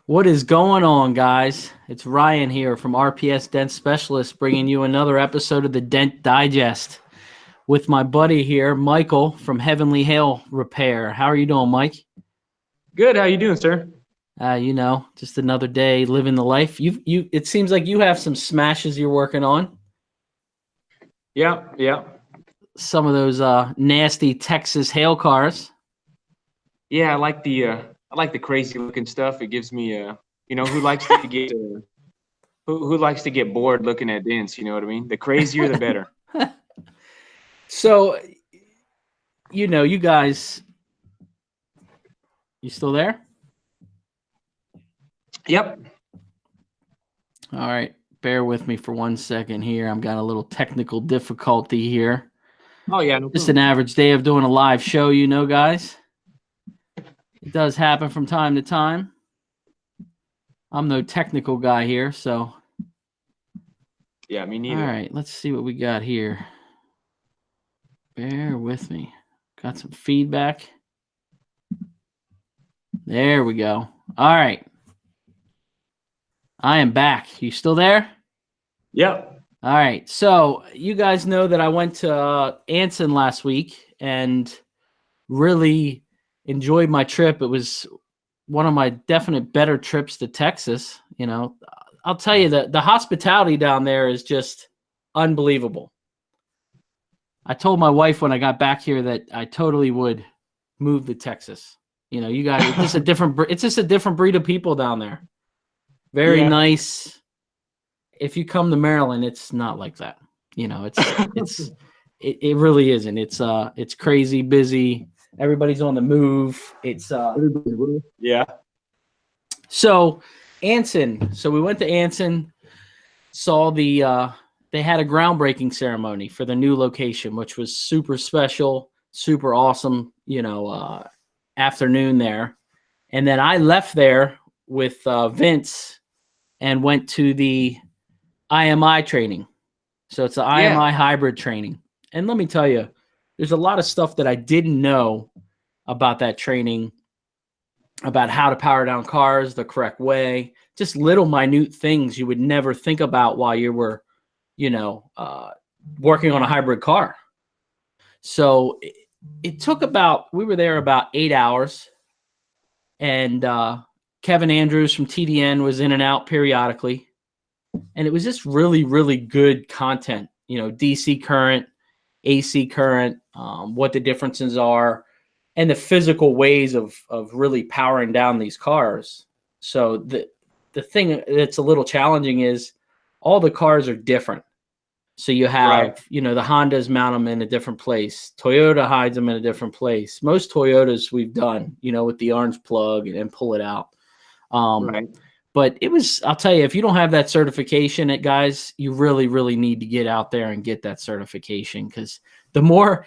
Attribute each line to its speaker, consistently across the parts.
Speaker 1: What is going on, guys? It's Ryan here from RPS Dent Specialists, bringing you another episode of the Dent Digest with my buddy here, Michael from Heavenly Hail Repair. How are you doing, Mike?
Speaker 2: Good. How you doing, sir?
Speaker 1: Just another day living the life. It seems like you have some smashes you're working on.
Speaker 2: Yeah.
Speaker 1: Some of those nasty Texas hail cars.
Speaker 2: Yeah, I like the crazy looking stuff. It gives me who likes to get who likes to get bored looking at dents, you know what I mean? The crazier the better.
Speaker 1: So, you guys, you still there?
Speaker 2: Yep.
Speaker 1: All right. Bear with me for 1 second here. I've got a little technical difficulty here.
Speaker 2: Oh yeah, no
Speaker 1: Just an average day of doing a live show, guys. It does happen from time to time. I'm no technical guy here, so.
Speaker 2: Yeah, me neither.
Speaker 1: All right, let's see what we got here. Bear with me. Got some feedback. There we go. All right. I am back. You still there?
Speaker 2: Yep.
Speaker 1: All right. So you guys know that I went to Anson last week and really enjoyed my trip. It was one of my definite better trips to Texas. I'll tell you that the hospitality down there is just unbelievable. I told my wife when I got back here that I totally would move to Texas. You guys, it's just a different breed of people down there. Very nice. If you come to Maryland, it's not like that. It really isn't. It's crazy busy. Everybody's on the move.
Speaker 2: Yeah.
Speaker 1: So Anson. So we went to Anson, saw they had a groundbreaking ceremony for the new location, which was super special, super awesome, afternoon there. And then I left there with Vince and went to the IMI training. So it's the IMI hybrid training. And let me tell you, there's a lot of stuff that I didn't know about that training, about how to power down cars the correct way, just little minute things you would never think about while you were, working on a hybrid car. So it took we were there about 8 hours, and Kevin Andrews from TDN was in and out periodically. And it was just really, really good content, DC current, AC current, what the differences are, and the physical ways of really powering down these cars. So the thing that's a little challenging is all the cars are different. So you have, the Hondas mount them in a different place. Toyota hides them in a different place. Most Toyotas we've done, with the orange plug and pull it out. But I'll tell you, if you don't have that certification, guys, you really, really need to get out there and get that certification, because the more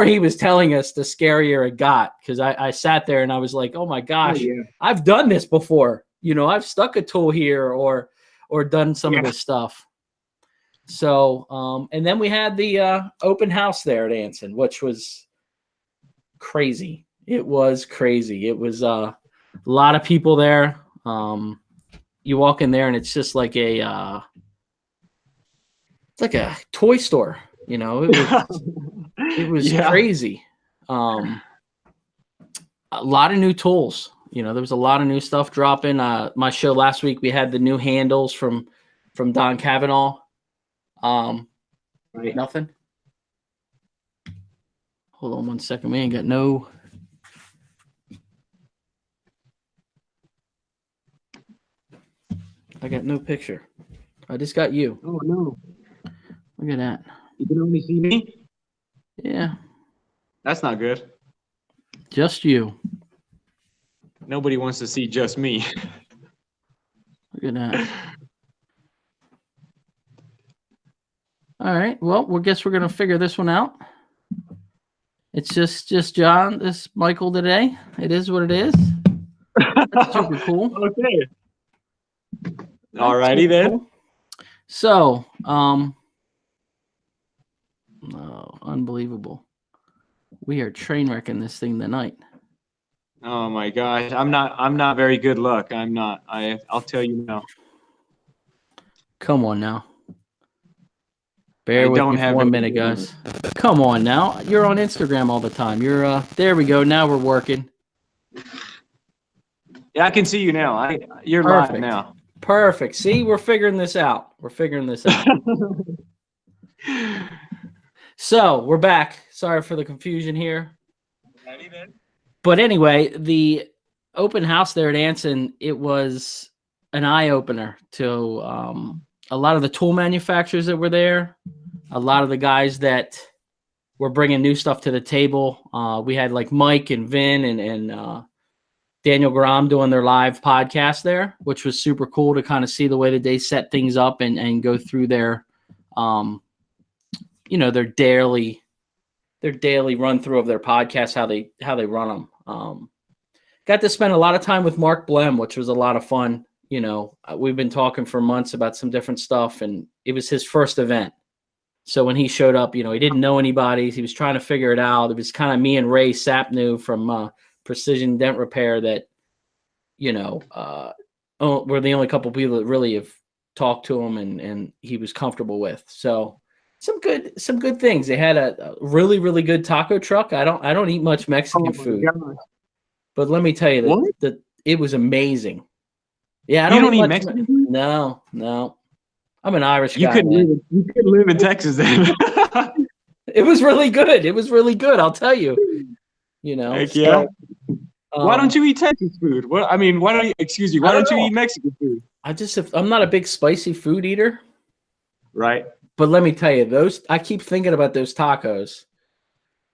Speaker 1: he was telling us, the scarier it got, because I sat there and I was like, oh my gosh, I've done this before. I've stuck a tool here or done some of this stuff. So, and then we had the open house there at Anson, which was crazy. It was crazy. It was a lot of people there. You walk in there and it's just like it's like a toy store, it was crazy. A lot of new tools, there was a lot of new stuff dropping. My show last week, we had the new handles from Don Cavanaugh. Nothing. Hold on 1 second. We ain't got no. I got no picture. I just got you.
Speaker 2: Oh no!
Speaker 1: Look at that.
Speaker 2: You can only see me?
Speaker 1: Yeah.
Speaker 2: That's not good.
Speaker 1: Just you.
Speaker 2: Nobody wants to see just me.
Speaker 1: Look at that. All right. Well, we guess we're gonna figure this one out. It's just John, this Michael today. It is what it is. That's super cool.
Speaker 2: Okay. All righty then.
Speaker 1: Cool. So, unbelievable. We are train wrecking this thing tonight.
Speaker 2: Oh my gosh, I'm not very good luck. I'm not. I'll tell you now.
Speaker 1: Come on now.
Speaker 2: I
Speaker 1: Bear with
Speaker 2: don't
Speaker 1: me for
Speaker 2: have
Speaker 1: 1
Speaker 2: very
Speaker 1: minute,
Speaker 2: good luck.
Speaker 1: guys. Come on now. You're on Instagram all the time. You're there we go. Now we're working.
Speaker 2: Yeah, I can see you now. You're live
Speaker 1: Perfect.
Speaker 2: now.
Speaker 1: Perfect. See, we're figuring this out. We're figuring this out. So we're back. Sorry for the confusion here. But anyway, the open house there at Anson, it was an eye opener to a lot of the tool manufacturers that were there, a lot of the guys that were bringing new stuff to the table. We had like Mike and Vin and Daniel Graham doing their live podcast there, which was super cool to kind of see the way that they set things up and go through their, their daily run through of their podcast, how they run them. Got to spend a lot of time with Mark Blem, which was a lot of fun. We've been talking for months about some different stuff, and it was his first event. So when he showed up, he didn't know anybody. He was trying to figure it out. It was kind of me and Ray Sapnew from Precision Dent Repair that, we're the only couple people that really have talked to him and he was comfortable with. So some good things. They had a really, really good taco truck. I don't eat much Mexican food, but let me tell you that it was amazing. Yeah, I don't eat Mexican food. No. I'm an Irish guy.
Speaker 2: You could live in Texas then.
Speaker 1: It was really good. It was really good. I'll tell you.
Speaker 2: Heck yeah. Why don't you eat Texas food? Why don't you eat Mexican food?
Speaker 1: I'm not a big spicy food eater.
Speaker 2: Right.
Speaker 1: But let me tell you, I keep thinking about those tacos.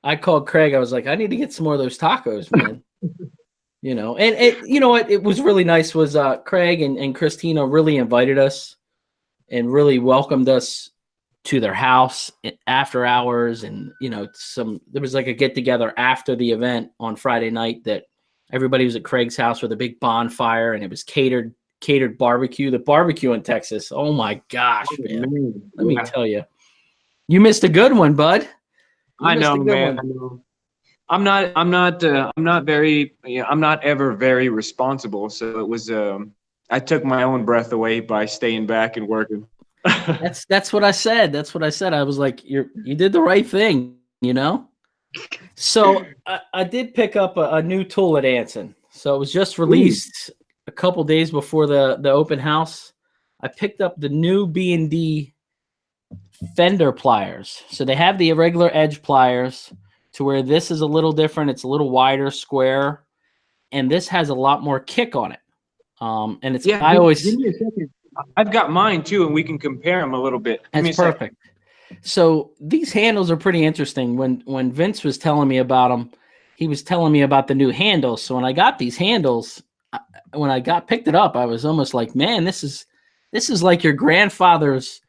Speaker 1: I called Craig. I was like, I need to get some more of those tacos, man. And you know what? It was really nice was Craig and Christina really invited us and really welcomed us to their house after hours. And, there was like a get together after the event on Friday night that everybody was at Craig's house with a big bonfire, and it was catered barbecue. The barbecue in Texas. Oh my gosh, man. Let me tell you, you missed a good one, bud.
Speaker 2: I know, man. I know. I'm not ever very responsible. So it was, I took my own breath away by staying back and working.
Speaker 1: That's what I said. I was like, you did the right thing, So I did pick up a new tool at Anson. So it was just released a couple days before the open house. I picked up the new B&D fender pliers. So they have the irregular edge pliers to where this is a little different. It's a little wider, square, and this has a lot more kick on it. And it's
Speaker 2: give me a second. I've got mine too, and we can compare them a little bit.
Speaker 1: That's perfect. So these handles are pretty interesting. When Vince was telling me about them, he was telling me about the new handles. So when I got these handles, when I picked it up, I was almost like, man, this is like your grandfather's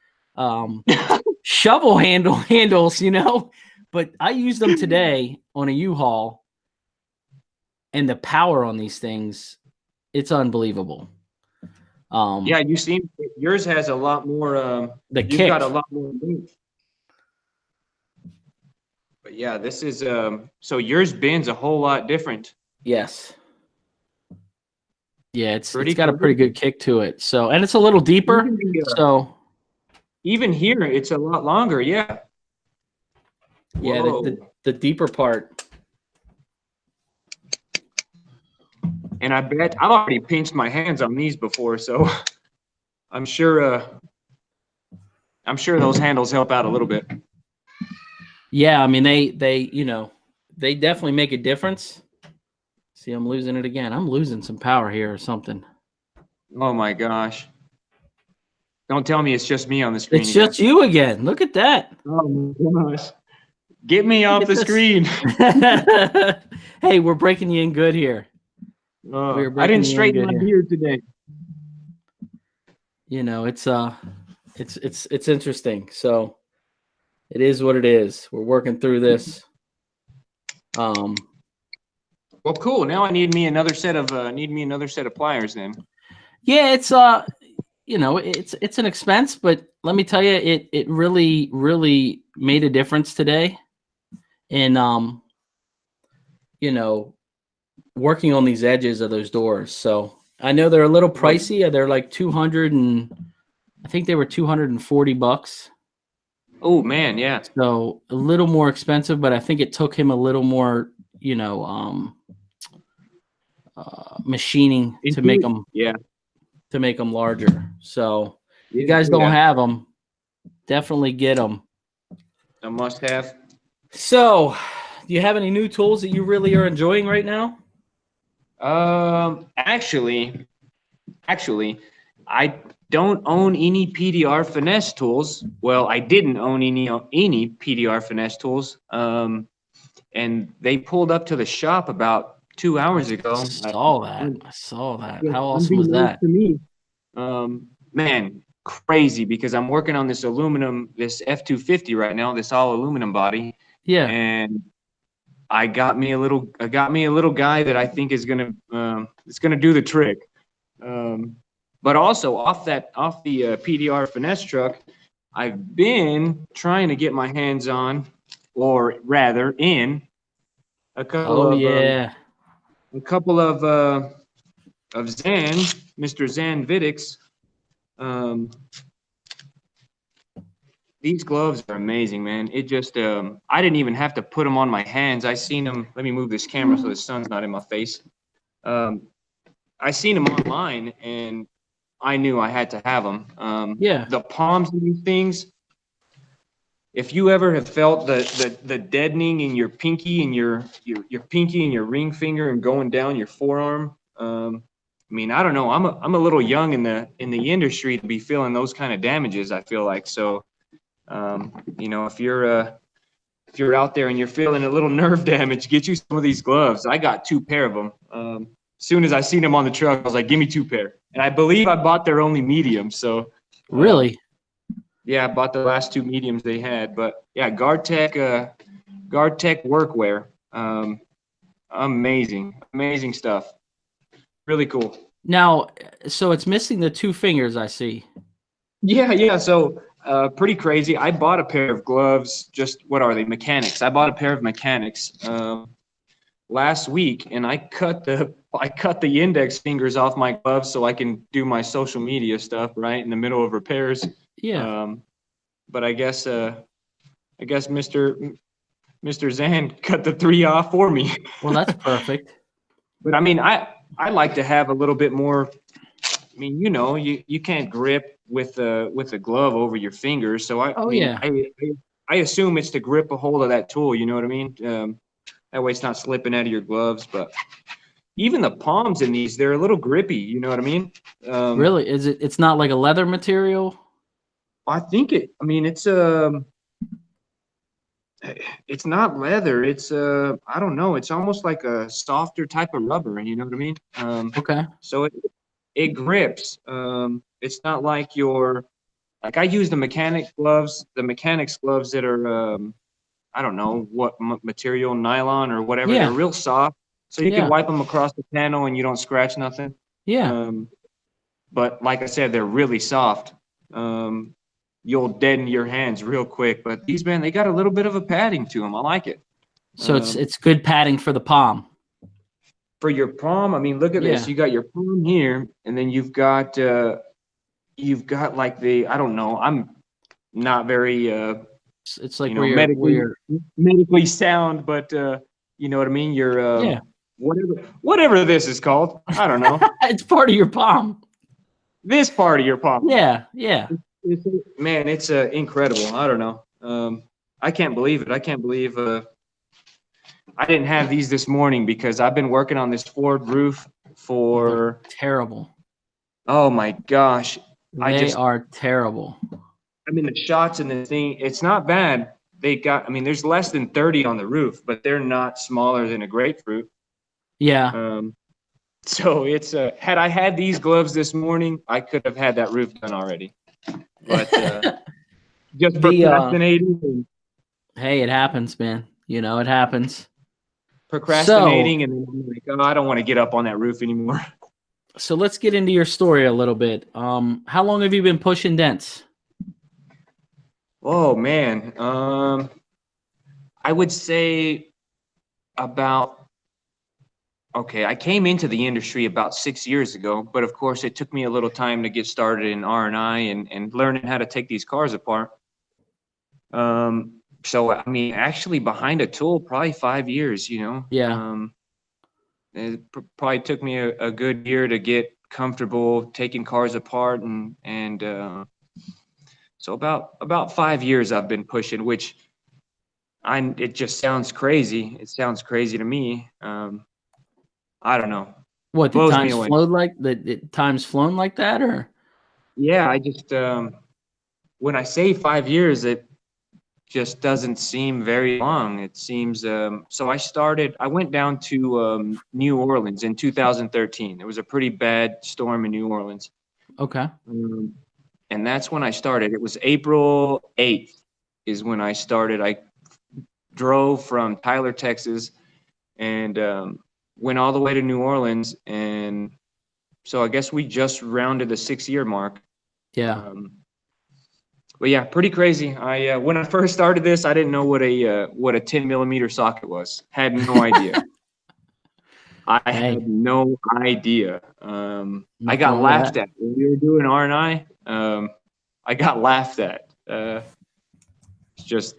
Speaker 1: shovel handles, But I used them today on a U-Haul, and the power on these things, it's unbelievable.
Speaker 2: You seem yours has a lot more. You've got a lot more length. But yeah, this is so yours bends a whole lot different.
Speaker 1: Yes. Yeah, it's got a pretty good kick to it. So, and it's a little deeper. So
Speaker 2: even here, it's a lot longer. Yeah.
Speaker 1: Yeah, the deeper part.
Speaker 2: And I bet I've already pinched my hands on these before, so I'm sure those handles help out a little bit.
Speaker 1: Yeah, I mean they definitely make a difference. See, I'm losing it again. I'm losing some power here or something.
Speaker 2: Oh my gosh. Don't tell me it's just me on the screen.
Speaker 1: It's just you again. Look at that.
Speaker 2: Oh my gosh. Get me off the screen.
Speaker 1: Hey, we're breaking you in good here.
Speaker 2: I didn't straighten my beard today.
Speaker 1: It's interesting. So it is what it is. We're working through this.
Speaker 2: Well, cool. Now I need me another set of pliers then.
Speaker 1: Yeah, it's it's an expense, but let me tell you, it really, really made a difference today. And working on these edges of those doors. So I know they're a little pricey. They're like 200 and I think they were $240.
Speaker 2: Oh man, yeah.
Speaker 1: So a little more expensive, but I think it took him a little more, machining to make them
Speaker 2: Yeah.
Speaker 1: larger. So if you
Speaker 2: Yeah,
Speaker 1: guys don't
Speaker 2: yeah.
Speaker 1: have them, definitely get them.
Speaker 2: A must have.
Speaker 1: So, do you have any new tools that you really are enjoying right now?
Speaker 2: Actually, I don't own any PDR finesse tools. Well, I didn't own any PDR finesse tools. And they pulled up to the shop about 2 hours ago.
Speaker 1: I saw that. How awesome was
Speaker 2: Unbeknownst
Speaker 1: that?
Speaker 2: to me. Man, crazy because I'm working on this F250 right now, this all aluminum body.
Speaker 1: Yeah.
Speaker 2: And I got me a little guy that I think is gonna do the trick. But also off the PDR finesse truck, I've been trying to get my hands on, or rather in, a couple of Zan, Mr. Zan Vidix. These gloves are amazing, man. It just I didn't even have to put them on my hands. I seen them. Let me move this camera so the sun's not in my face. I seen them online and I knew I had to have them. The palms of these things. If you ever have felt the deadening in your pinky and your pinky and your ring finger and going down your forearm, I mean, I don't know. I'm a little young in the industry to be feeling those kind of damages. I feel like so. If you're out there and you're feeling a little nerve damage, get you some of these gloves. I got 2 pair of them. As soon as I seen them on the truck, I was like, give me 2 pair. And I believe I bought their only medium. So
Speaker 1: really,
Speaker 2: yeah, I bought the last 2 mediums they had. But yeah, GuardTech workwear. Amazing stuff. Really cool.
Speaker 1: now, so it's missing the 2 fingers, I see.
Speaker 2: Yeah. So pretty crazy. I bought a pair of gloves. Just what are they? Mechanics. I bought a pair of Mechanics last week, and I cut the index fingers off my gloves so I can do my social media stuff right in the middle of repairs.
Speaker 1: Yeah.
Speaker 2: But I guess Mr. Zan cut the 3 off for me.
Speaker 1: Well, that's perfect.
Speaker 2: But I mean, I like to have a little bit more. I mean, you can't grip with a glove over your fingers. So I assume it's to grip a hold of that tool. You know what I mean? That way it's not slipping out of your gloves. But even the palms in these, they're a little grippy. You know what I mean?
Speaker 1: Really? It's not like a leather material?
Speaker 2: I think it's not leather. It's I don't know. It's almost like a softer type of rubber. You know what I mean?
Speaker 1: Okay.
Speaker 2: So it grips. It's not like I use the mechanics gloves that are I don't know what material, nylon or whatever.
Speaker 1: Yeah.
Speaker 2: They're real soft, so you can wipe them across the panel and you don't scratch nothing.
Speaker 1: Yeah.
Speaker 2: But like I said, they're really soft. You'll deaden your hands real quick. But these, man, they got a little bit of a padding to them. I like it.
Speaker 1: So it's good padding for the palm.
Speaker 2: For your palm, I mean, look at this. You got your palm here, and then you've got like I don't know. I'm not very
Speaker 1: it's like
Speaker 2: medically sound, but you know what I mean. You're whatever this is called. I don't know.
Speaker 1: It's part of your palm.
Speaker 2: This part of your palm.
Speaker 1: Yeah.
Speaker 2: Man, it's incredible. I don't know. I can't believe it. I can't believe I didn't have these this morning because I've been working on this Ford roof for
Speaker 1: terrible.
Speaker 2: Oh my gosh.
Speaker 1: They are terrible.
Speaker 2: I mean, the shots in this thing, it's not bad. There's less than 30 on the roof, but they're not smaller than a grapefruit.
Speaker 1: Yeah.
Speaker 2: So it's had I had these gloves this morning, I could have had that roof done already. But just procrastinating.
Speaker 1: Hey, it happens, man. It happens.
Speaker 2: Procrastinating, and then I'm like, oh, I don't want to get up on that roof anymore.
Speaker 1: So let's get into your story a little bit. How long have you been pushing dents?
Speaker 2: Oh man, I would say about okay, I came into the industry about 6 years ago, but of course it took me a little time to get started in R&I and learning how to take these cars apart. So I mean, actually behind a tool, probably 5 years, you know.
Speaker 1: Yeah.
Speaker 2: It probably took me a good year to get comfortable taking cars apart and so about 5 years I've been pushing, which it just sounds crazy. It sounds crazy to me. I don't know.
Speaker 1: What, the
Speaker 2: Blows me
Speaker 1: time's
Speaker 2: away.
Speaker 1: flowed like the time's flown like that, or?
Speaker 2: Yeah, I just when I say 5 years, it just doesn't seem very long. It seems so I went down to New Orleans in 2013. There was a pretty bad storm in New Orleans.
Speaker 1: Okay.
Speaker 2: Um, and that's when I started. It was April 8th is when I started. I drove from Tyler, Texas, and went all the way to New Orleans. And so I guess we just rounded the 6 year mark.
Speaker 1: Yeah.
Speaker 2: But yeah, pretty crazy. I when I first started this, I didn't know what a 10 millimeter socket was. Had no idea. I
Speaker 1: Hey,
Speaker 2: had no idea. I
Speaker 1: nothing
Speaker 2: got
Speaker 1: wrong with
Speaker 2: laughed
Speaker 1: that.
Speaker 2: at when we were doing R&I. I got laughed at. It's just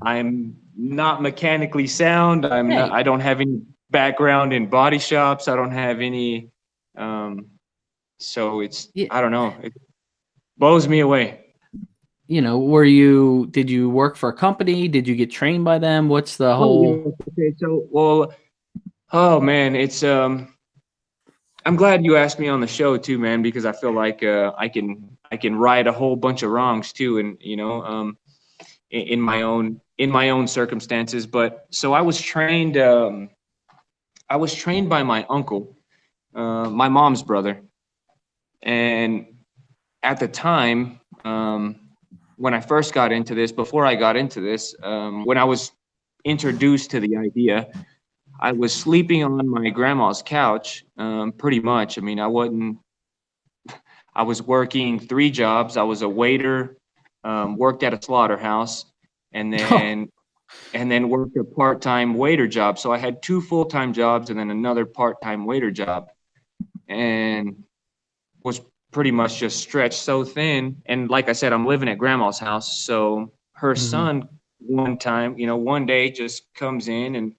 Speaker 2: I'm not mechanically sound. I'm not.
Speaker 1: Hey,
Speaker 2: I don't have any background in body shops. I don't have any. Um, so it's
Speaker 1: yeah,
Speaker 2: I don't know. It blows me away.
Speaker 1: did you work for a company? Did you get trained by them? What's the
Speaker 2: Oh
Speaker 1: whole?
Speaker 2: yeah. Okay. So well. Oh man, it's I'm glad you asked me on the show too, man, because I feel like I can right a whole bunch of wrongs too, and in my own circumstances. But so I was trained by my uncle, my mom's brother, and at the time when I first got into this, before I got into this, when I was introduced to the idea, I was sleeping on my grandma's couch, pretty much. I mean, I was working 3 jobs. I was a waiter, worked at a slaughterhouse, and
Speaker 1: Oh,
Speaker 2: then worked a part-time waiter job. So I had 2 full-time jobs and then another part-time waiter job, and was pretty much just stretched so thin. And like I said, I'm living at grandma's house, so her
Speaker 1: mhm.
Speaker 2: son one day just comes in and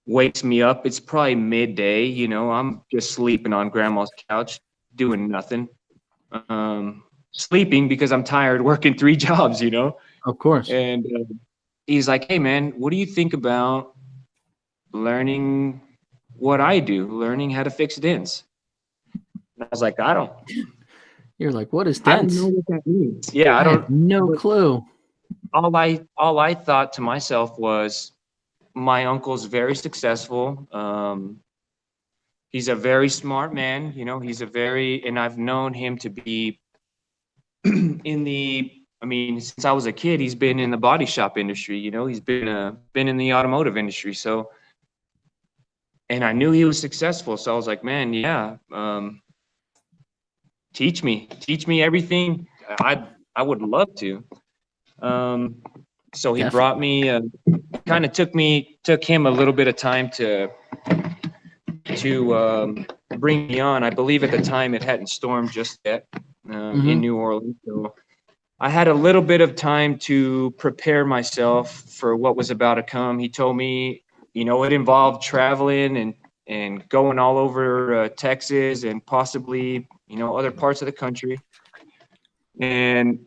Speaker 2: wakes me up. It's probably midday. I'm just sleeping on grandma's couch, doing nothing. Sleeping because I'm tired working 3 jobs.
Speaker 1: Of course.
Speaker 2: And he's like, "Hey, man, what do you think about learning what I do, learning how to fix dents?" And I was like,
Speaker 1: You're like, what is
Speaker 2: I don't know
Speaker 1: dents?
Speaker 2: what that means. Yeah, I
Speaker 1: I have
Speaker 2: don't.
Speaker 1: no
Speaker 2: But
Speaker 1: clue.
Speaker 2: all I thought to myself was, my uncle's very successful. He's a very smart man. And I've known him to be I mean, since I was a kid, he's been in the body shop industry. He's been in the automotive industry. So, and I knew he was successful. So I was like, man, yeah, teach me everything. I would love to. Um, so he brought
Speaker 1: Definitely.
Speaker 2: me, kind of took him a little bit of time to bring me on. I believe at the time it hadn't stormed just yet in
Speaker 1: Hmm.
Speaker 2: New Orleans. So I had a little bit of time to prepare myself for what was about to come. He told me, it involved traveling and going all over Texas and possibly, other parts of the country. And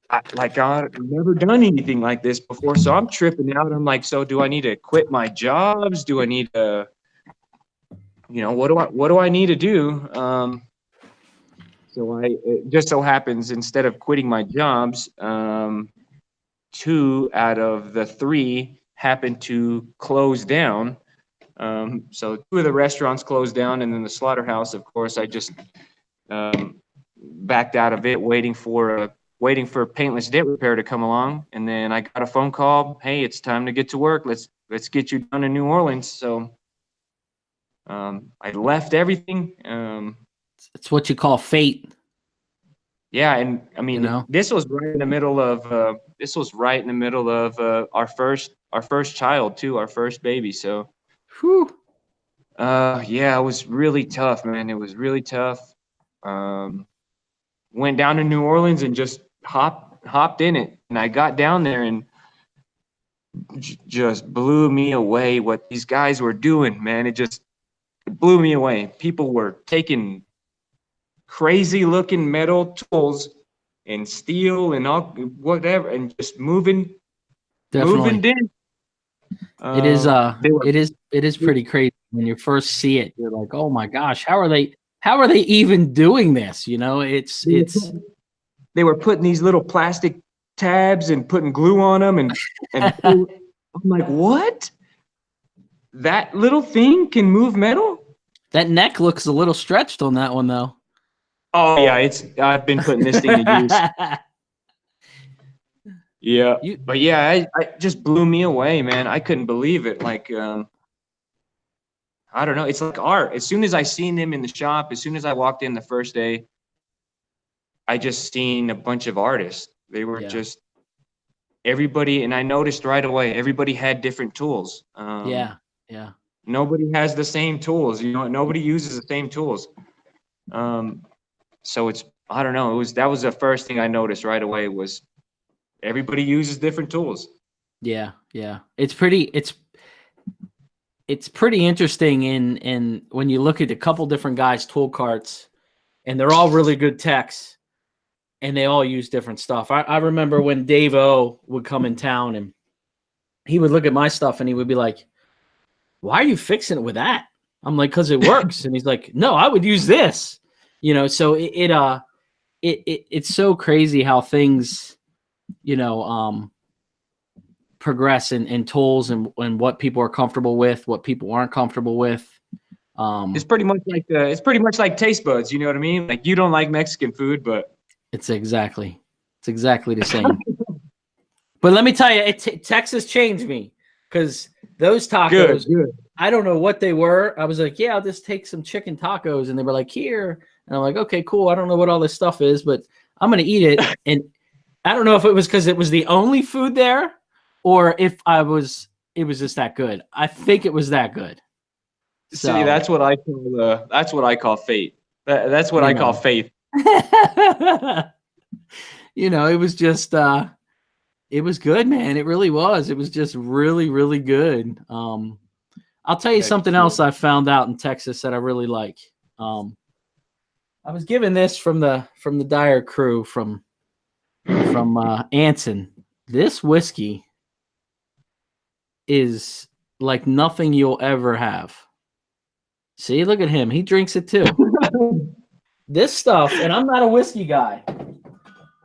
Speaker 2: I've never done anything like this before. So I'm tripping out. I'm like, so do I need to quit my jobs? Do I need to, what do I need to do? So it just so happens, instead of quitting my jobs, 2 out of the 3 happened to close down. So 2 of the restaurants closed down, and then the slaughterhouse, of course, I just backed out of it, waiting for Paintless Dent Repair to come along, and then I got a phone call. Hey, it's time to get to work. Let's get you down to New Orleans. So I left everything.
Speaker 1: It's what you call fate,
Speaker 2: Yeah, and I
Speaker 1: you
Speaker 2: mean,
Speaker 1: know?
Speaker 2: this was right in the middle of our first child too, our first baby. So
Speaker 1: Whew.
Speaker 2: Yeah, it was really tough, man. It was really tough. Went down to New Orleans and just hopped in it. And I got down there and just blew me away what these guys were doing, man. It blew me away. People were taking crazy looking metal tools and steel and all whatever and just moving
Speaker 1: Definitely.
Speaker 2: dents.
Speaker 1: It is
Speaker 2: They were
Speaker 1: it is pretty crazy when you first see it. You're like, "Oh my gosh, how are they even doing this?" You know, it's
Speaker 2: they were putting these little plastic tabs and putting glue on them and I'm like, "What? That little thing can move metal?"
Speaker 1: that neck looks a little stretched on that one though.
Speaker 2: Oh yeah, I've been putting this thing to use. Yeah, but yeah, I just blew me away, man. I couldn't believe it. Like, I don't know. It's like art. As soon as I seen them in the shop, as soon as I walked in the first day, I just seen a bunch of artists. They were just everybody, and I noticed right away, everybody had different tools.
Speaker 1: Yeah.
Speaker 2: Nobody has the same tools. You know, nobody uses the same tools. So I don't know. That was the first thing I noticed right away was everybody uses different tools.
Speaker 1: Yeah. It's pretty interesting in when you look at a couple different guys' tool carts, and they're all really good techs, and they all use different stuff. I remember when Dave O would come in town, and he would look at my stuff, and he would be like, "Why are you fixing it with that?" I'm like, "'Cause it works." And he's like, "No, I would use this." You know, so it's so crazy how things, you know, progress in tools and what people are comfortable with, what people aren't comfortable with.
Speaker 2: It's pretty much like taste buds. You know what I mean? Like you don't like Mexican food, but
Speaker 1: it's exactly the same. But let me tell you, Texas changed me because those tacos,
Speaker 2: good.
Speaker 1: I don't know what they were. I was like, yeah, I'll just take some chicken tacos, and they were like, here, and I'm like, okay, cool. I don't know what all this stuff is, but I'm gonna eat it. And I don't know if it was because it was the only food there, or if it was just that good. I think it was that good. So,
Speaker 2: see, that's what I call fate. That's what I call faith.
Speaker 1: You know, it was just it was good, man. It really was. It was just really, really good. I'll tell you something else I found out in Texas that I really like. I was given this from the Dyer crew from Anson. This whiskey is like nothing you'll ever have. See, look at him. He drinks it too. This stuff, and I'm not a whiskey guy.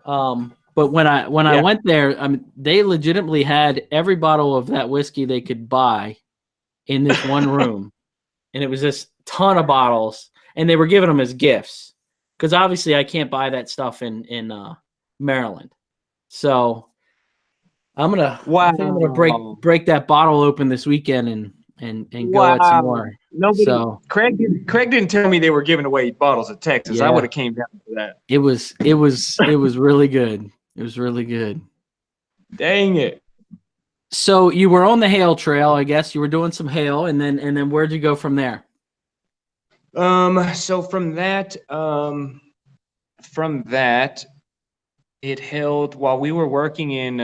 Speaker 1: But when I went there, I mean, they legitimately had every bottle of that whiskey they could buy in this one room, and it was this ton of bottles, and they were giving them as gifts because obviously I can't buy that stuff in Maryland. So I'm gonna break that bottle open this weekend and go at some more.
Speaker 2: Craig didn't tell me they were giving away bottles of Texas. I would have came down to that.
Speaker 1: It was really good. It was really good.
Speaker 2: Dang it.
Speaker 1: So you were on the hail trail, I guess. You were doing some hail, and then where'd you go from there?
Speaker 2: So from that, it held while we were working in.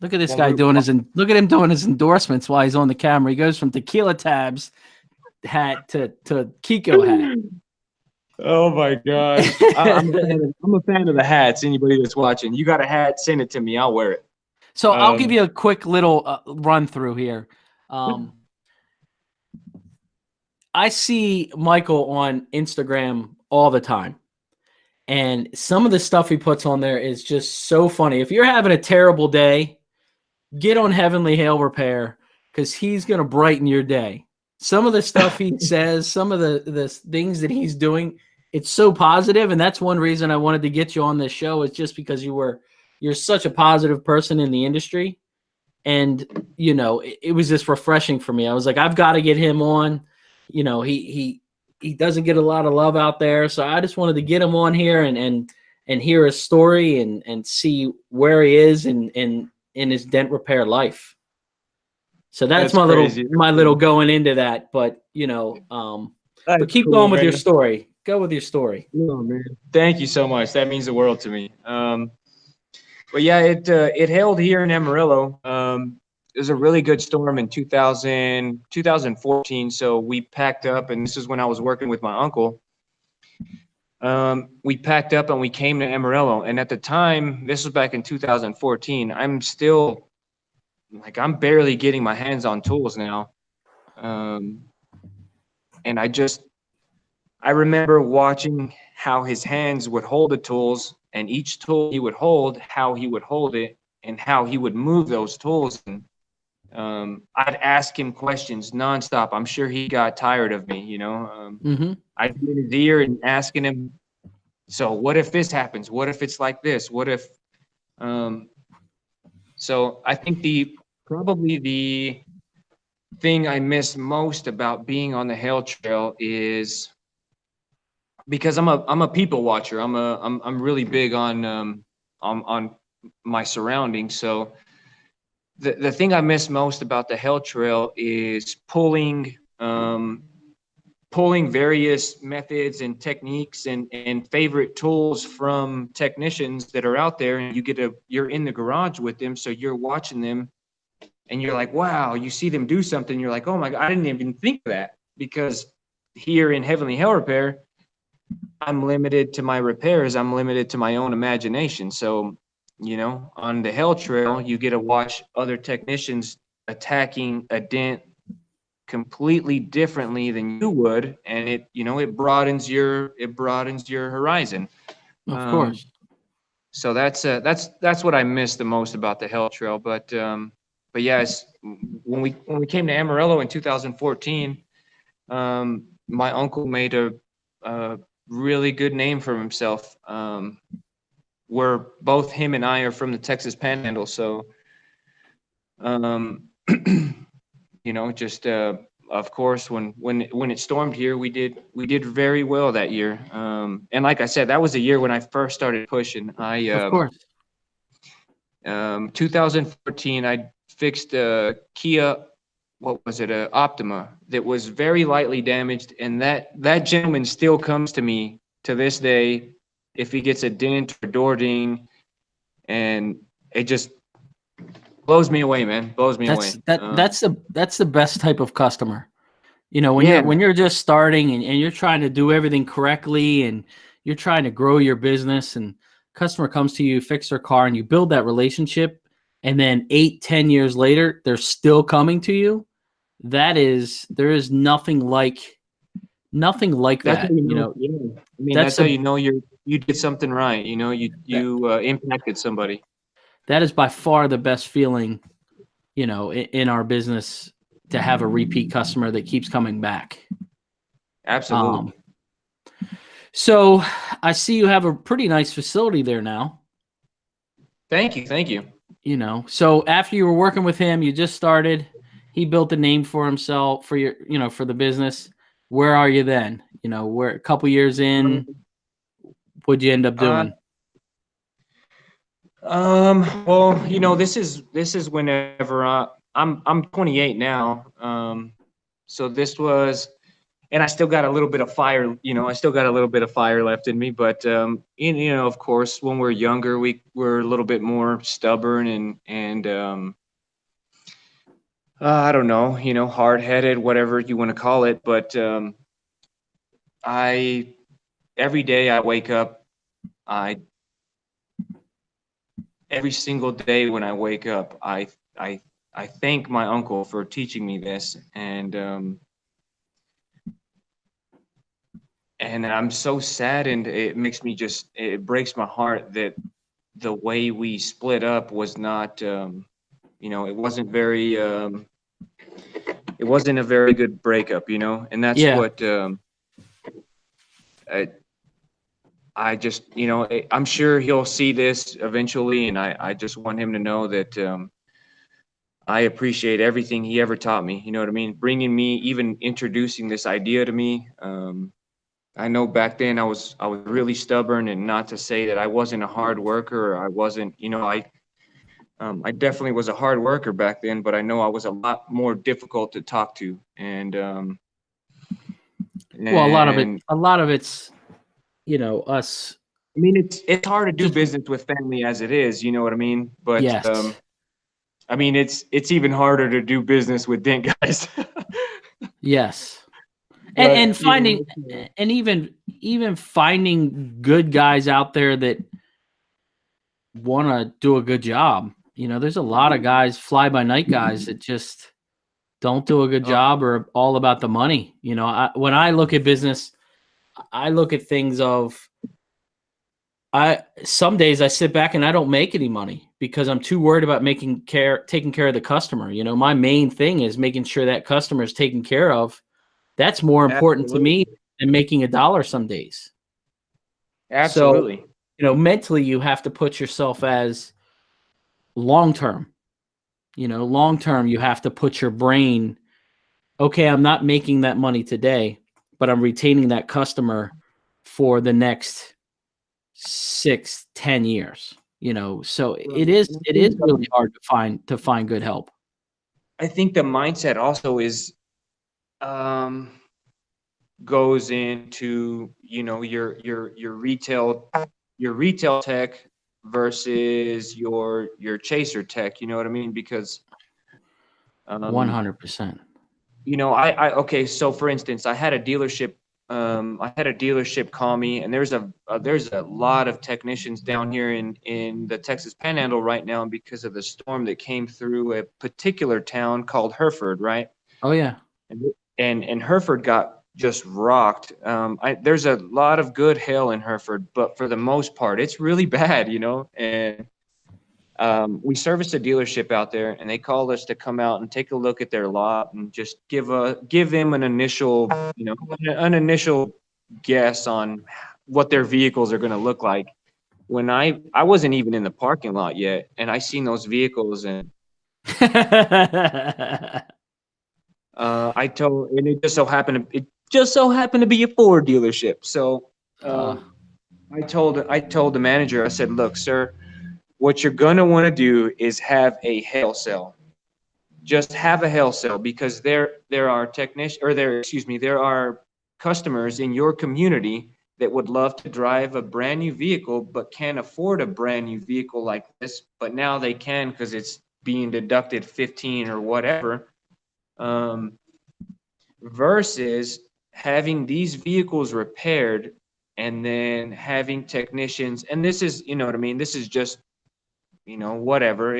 Speaker 1: Look at this guy doing look at him doing his endorsements while he's on the camera. He goes from Tequila Tabs hat to Kiko hat.
Speaker 2: Oh my gosh. I'm a fan of the hats. Anybody that's watching, you got a hat, send it to me. I'll wear it.
Speaker 1: So I'll give you a quick little run through here. I see Michael on Instagram all the time. And some of the stuff he puts on there is just so funny. If you're having a terrible day, get on Heavenly Hail Repair because he's going to brighten your day. Some of the stuff he says, some of the things that he's doing, it's so positive, and that's one reason I wanted to get you on this show is just because you're such a positive person in the industry, and you know it was just refreshing for me. I was like, I've got to get him on. You know, he doesn't get a lot of love out there, so I just wanted to get him on here and hear his story and see where he is in his dent repair life. So that's
Speaker 2: That's crazy.
Speaker 1: my little going into that. But
Speaker 2: That's
Speaker 1: but keep
Speaker 2: cool,
Speaker 1: going with your
Speaker 2: man.
Speaker 1: story. Go with your story.
Speaker 2: No, man. Thank you so much. That means the world to me. But yeah, it hailed here in Amarillo. It was a really good storm in 2014. So we packed up, and this is when I was working with my uncle. We packed up and we came to Amarillo. And at the time, this was back in 2014. I'm still I'm barely getting my hands on tools now. And I remember watching how his hands would hold the tools, and each tool he would hold, how he would hold it, and how he would move those tools. And I'd ask him questions nonstop. I'm sure he got tired of me, I'd be in his ear and asking him, so what if this happens? What if it's like this? What if, so I think probably the thing I miss most about being on the Hail Trail is because I'm a people watcher. I'm really big on my surroundings. So the thing I miss most about the Hail Trail is pulling various methods and techniques and favorite tools from technicians that are out there, and you're in the garage with them, so you're watching them and you're like, wow, you see them do something, you're like, oh my God, I didn't even think of that. Because here in Heavenly Hail Repair, I'm limited to my repairs. I'm limited to my own imagination. So, on the Hail Trail, you get to watch other technicians attacking a dent completely differently than you would, and it broadens your horizon.
Speaker 1: Of course.
Speaker 2: So that's what I miss the most about the Hail Trail. But yes, when we came to Amarillo in 2014, my uncle made a really good name for himself. Where both him and I are from the Texas Panhandle, so just of course when it stormed here, we did very well that year. And like I said, that was the year when I first started pushing.
Speaker 1: Of course.
Speaker 2: 2014, I fixed a Kia, what was it, a Optima that was very lightly damaged, and that gentleman still comes to me to this day if he gets a dent or door ding, and it just blows me away, man. Blows me away.
Speaker 1: That's the best type of customer.
Speaker 2: Yeah.
Speaker 1: When you're just starting and you're trying to do everything correctly and you're trying to grow your business, and customer comes to you, fix their car, and you build that relationship, and then 8-10 years later they're still coming to you. There is nothing like that.
Speaker 2: Yeah. I mean, that's how you know you did something right. You impacted somebody.
Speaker 1: That is by far the best feeling, in our business, to have a repeat customer that keeps coming back.
Speaker 2: Absolutely.
Speaker 1: So I see you have a pretty nice facility there now.
Speaker 2: Thank you.
Speaker 1: So after you were working with him, you just started, he built a name for himself for for the business. Where are you then? We're a couple years in, what'd you end up doing?
Speaker 2: Well, this is whenever I'm 28 now. So this was, and I still got a little bit of fire, I still got a little bit of fire left in me, but of course, when we're younger, we're a little bit more stubborn and I don't know, hard-headed, whatever you want to call it. But every day I wake up, every single day when I wake up, I thank my uncle for teaching me this, and I'm so saddened. It breaks my heart that the way we split up was not, it wasn't a very good breakup, and that's what I just, I'm sure he'll see this eventually, and I just want him to know that I appreciate everything he ever taught me. You know what I mean? Bringing me, even introducing this idea to me. I know back then I was really stubborn, and not to say that I wasn't a hard worker, or I wasn't, I definitely was a hard worker back then, but I know I was a lot more difficult to talk to.
Speaker 1: Well,
Speaker 2: And
Speaker 1: a lot of it's, us.
Speaker 2: I mean, it's hard to do
Speaker 1: Just,
Speaker 2: business with family as it is, you know what I mean? But
Speaker 1: yes.
Speaker 2: I mean, it's even harder to do business with dent guys.
Speaker 1: Yes. And
Speaker 2: But you
Speaker 1: finding,
Speaker 2: know,
Speaker 1: and even finding good guys out there that want to do a good job. There's a lot of guys, fly by night guys, that just don't do a good
Speaker 2: uh,
Speaker 1: job or all about the money. When I look at business, I look at things of, some days I sit back and I don't make any money because I'm too worried about taking care of the customer. My main thing is making sure that customer is taken care of. That's more important to me
Speaker 2: absolutely,
Speaker 1: than making a dollar some days. So,
Speaker 2: absolutely.
Speaker 1: mentally you have to put yourself as long term. Long term you have to put your brain, okay, I'm not making that money today, but I'm retaining that customer for the next 6-10 years. So
Speaker 2: Well, and
Speaker 1: it is really hard to find good help.
Speaker 2: I think the mindset also is um, goes into, you know, your retail tech versus your chaser tech. You know what I mean? Because um,
Speaker 1: 100%.
Speaker 2: you know, okay, so for instance, I had a dealership call me, and there's a lot of technicians down here in the Texas Panhandle right now because of the storm that came through a particular town called Hereford, right?
Speaker 1: Oh yeah.
Speaker 2: And Hereford got just rocked. There's a lot of good hail in Hereford, but for the most part, it's really bad, you know. And we serviced a dealership out there, and they called us to come out and take a look at their lot and just give them an initial, you know, an initial guess on what their vehicles are going to look like. When I wasn't even in the parking lot yet, and I seen those vehicles, and and it just so happened to be a Ford dealership. So
Speaker 1: uh,
Speaker 2: um, I told the manager, I said, look, sir, what you're gonna want to do is have a hail cell. Just have a hail cell, because there are technicians, or there, excuse me, there are customers in your community that would love to drive a brand new vehicle but can't afford a brand new vehicle like this, but now they can because it's being deducted 15 or whatever. Um, Versus having these vehicles repaired and then having technicians, and this is, you know what I mean, this is just, you know, whatever,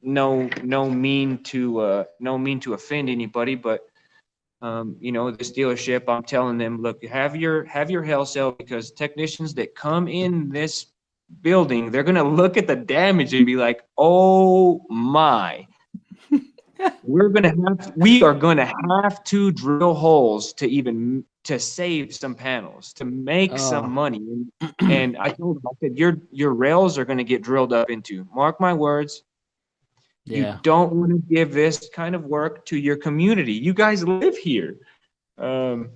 Speaker 2: no mean to offend anybody, but you know, this dealership, I'm telling them, look, have your hail sale, because technicians that come in this building, they're gonna look at the damage and be like, oh my, we are gonna have to drill holes to even to save some panels, to make some
Speaker 1: oh.
Speaker 2: money. And I told him, I said, your rails are gonna get drilled up into. Mark my words, you
Speaker 1: Yeah.
Speaker 2: don't want to give this kind of work to your community. You guys live here. Um,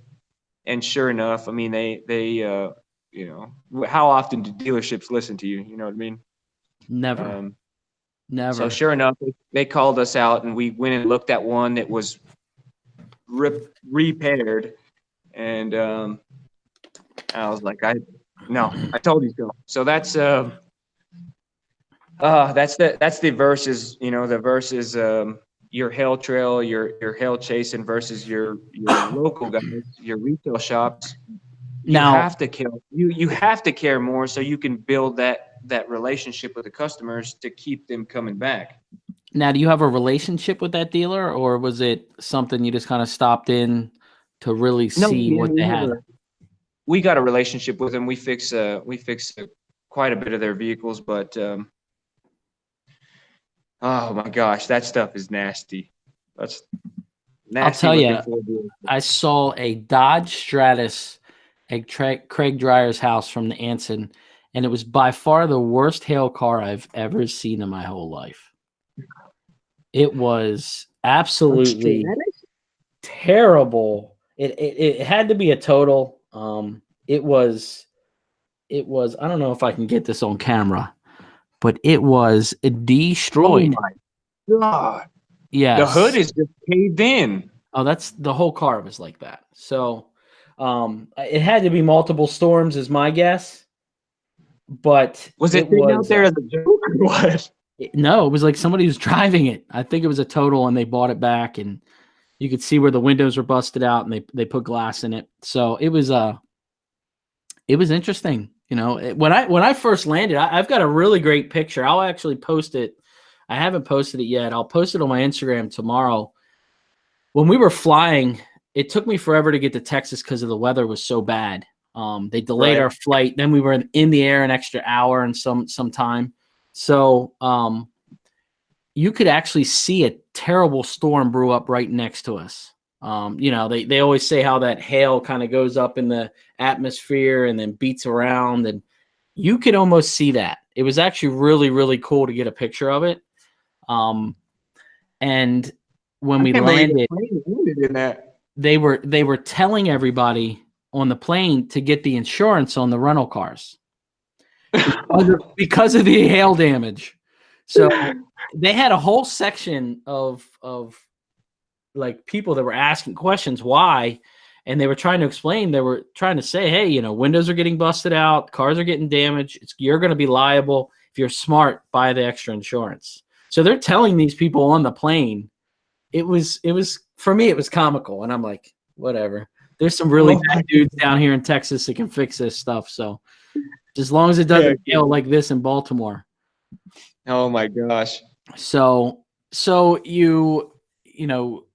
Speaker 2: and sure enough, I mean, you know, how often do dealerships listen to you? You know what I mean?
Speaker 1: Never.
Speaker 2: Um, so
Speaker 1: Never.
Speaker 2: sure enough, they called us out, and we went and looked at one that was repaired, and I was like, no, I told you so. So that's the versus, you know, the versus your hail trail, your hail chasing versus your local guys, your retail shops. You
Speaker 1: Now,
Speaker 2: have to care. You have to care more so you can build that relationship with the customers to keep them coming back.
Speaker 1: do you have a relationship with that dealer, or was it something you just kind of stopped in to really
Speaker 2: No,
Speaker 1: see
Speaker 2: man,
Speaker 1: what they had?
Speaker 2: we got a relationship with them. We fix quite a bit of their vehicles, but oh my gosh, that stuff is nasty. That's
Speaker 1: I'll
Speaker 2: nasty
Speaker 1: tell
Speaker 2: looking
Speaker 1: you,
Speaker 2: Ford dealership.
Speaker 1: I saw a Dodge Stratus at Craig Dreyer's house from the Anson, and it was by far the worst hail car I've ever seen in my whole life. It was absolutely terrible. It had to be a total. It was I don't know if I can get this on camera, but it was
Speaker 2: Oh
Speaker 1: destroyed.
Speaker 2: my God. The
Speaker 1: Yes.
Speaker 2: hood is just caved in.
Speaker 1: Oh, that's the whole car was like that. So it had to be multiple storms is my guess, but
Speaker 2: Was it
Speaker 1: it
Speaker 2: sitting out
Speaker 1: was
Speaker 2: there as a joke or what?
Speaker 1: no, it was like somebody was driving it. I think it was a total and they bought it back, and you could see where the windows were busted out and they put glass in it. So it was interesting. You know, when I first landed, I've got a really great picture. I'll actually post it. I haven't posted it yet. I'll post it on my Instagram tomorrow. When we were flying, it took me forever to get to Texas because of the weather was so bad. They delayed
Speaker 2: Right.
Speaker 1: our flight. Then we were in the air an extra hour and some time. So you could actually see a terrible storm brew up right next to us. You know, they always say how that hail kind of goes up in the atmosphere and then beats around, and you could almost see that. It was actually really, really cool to get a picture of it. And when we
Speaker 2: can't believe the
Speaker 1: landed,
Speaker 2: plane landed in that.
Speaker 1: they were telling everybody on the plane to get the insurance on the rental cars because of the hail damage. So they had a whole section of like people that were asking questions why, and they were trying to explain. They were trying to say, hey, you know, windows are getting busted out, cars are getting damaged. You're going to be liable. If you're smart, buy the extra insurance. So they're telling these people on the plane. It was for me, it was comical, and I'm like, whatever. There's some really bad dudes down here in Texas that can fix this stuff. So as long as it doesn't hail like this in Baltimore.
Speaker 2: Oh my gosh.
Speaker 1: So you know,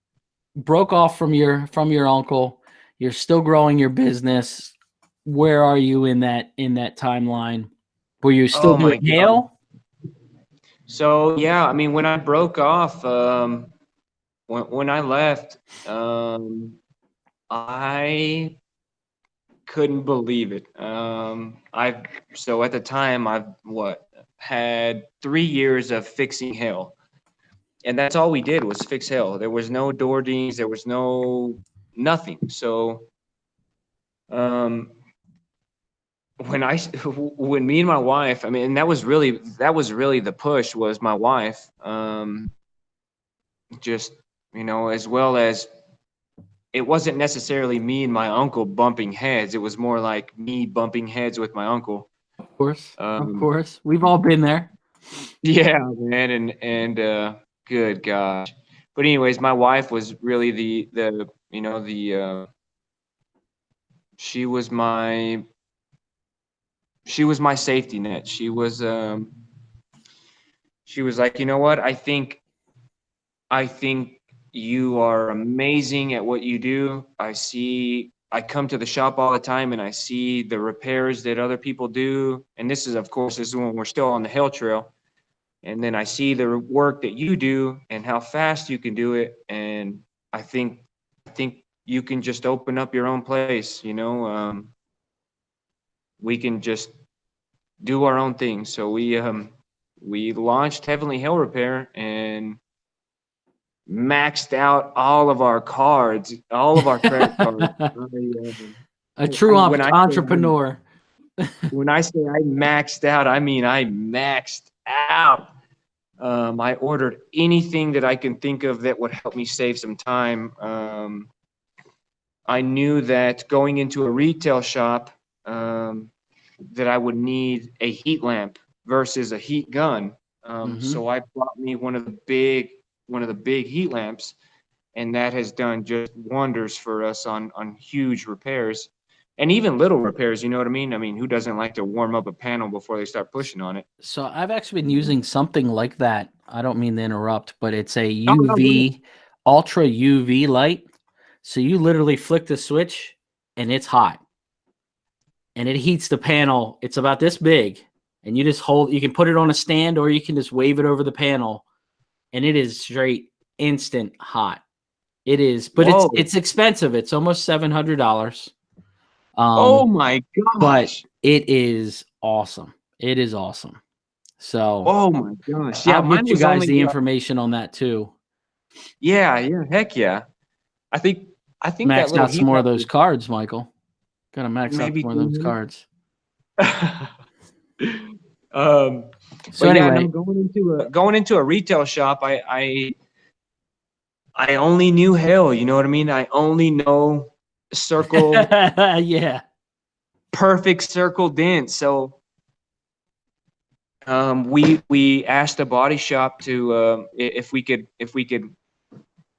Speaker 1: broke off from your uncle. You're still growing your business. Where are you in that timeline? Were you still doing hail?
Speaker 2: So yeah, I mean, when I broke off, when I left, I couldn't believe it. So at the time I've had 3 years of fixing hail, and that's all we did was fix hail. There was no door dings, there was no nothing. So when me and my wife, I mean, and that was really the push, was my wife. Just, you know, as well as, it wasn't necessarily me and my uncle bumping heads. It was more like me bumping heads with my uncle.
Speaker 1: Of course. We've all been there.
Speaker 2: Yeah, man, and good gosh. But anyways, my wife was really the you know the she was my safety net. She was like, you know what? I think you are amazing at what you do. I come to the shop all the time and I see the repairs that other people do. And this is when we're still on the hail trail. And then I see the work that you do and how fast you can do it. And I think you can just open up your own place, you know. We can just do our own thing. So we launched Heavenly Hail Repair and maxed out all of our cards, all of our credit cards.
Speaker 1: A true entrepreneur.
Speaker 2: When I say I maxed out, I mean I maxed out. I ordered anything that I can think of that would help me save some time. I knew that going into a retail shop, that I would need a heat lamp versus a heat gun. So I bought me one of the big heat lamps, and that has done just wonders for us on huge repairs. And even little repairs, you know what I mean? I mean, who doesn't like to warm up a panel before they start pushing on it?
Speaker 1: So I've actually been using something like that. I don't mean to interrupt, but it's a UV, ultra UV light. So you literally flick the switch and it's hot. And it heats the panel. It's about this big. And you just you can put it on a stand or you can just wave it over the panel. And it is straight instant hot. It is, but it's expensive. It's almost $700.
Speaker 2: Oh my gosh.
Speaker 1: But it is awesome. It is awesome. So,
Speaker 2: oh my gosh. Yeah,
Speaker 1: I'll get you guys the information on that too.
Speaker 2: Yeah, heck yeah. I think
Speaker 1: max out some more of those cards, Michael. Gotta max out more of those cards. So
Speaker 2: But yeah,
Speaker 1: anyway,
Speaker 2: no, going into a retail shop, I only knew hail. You know what I mean? I only know circle,
Speaker 1: yeah.
Speaker 2: perfect circle dent. So we asked the body shop to if we could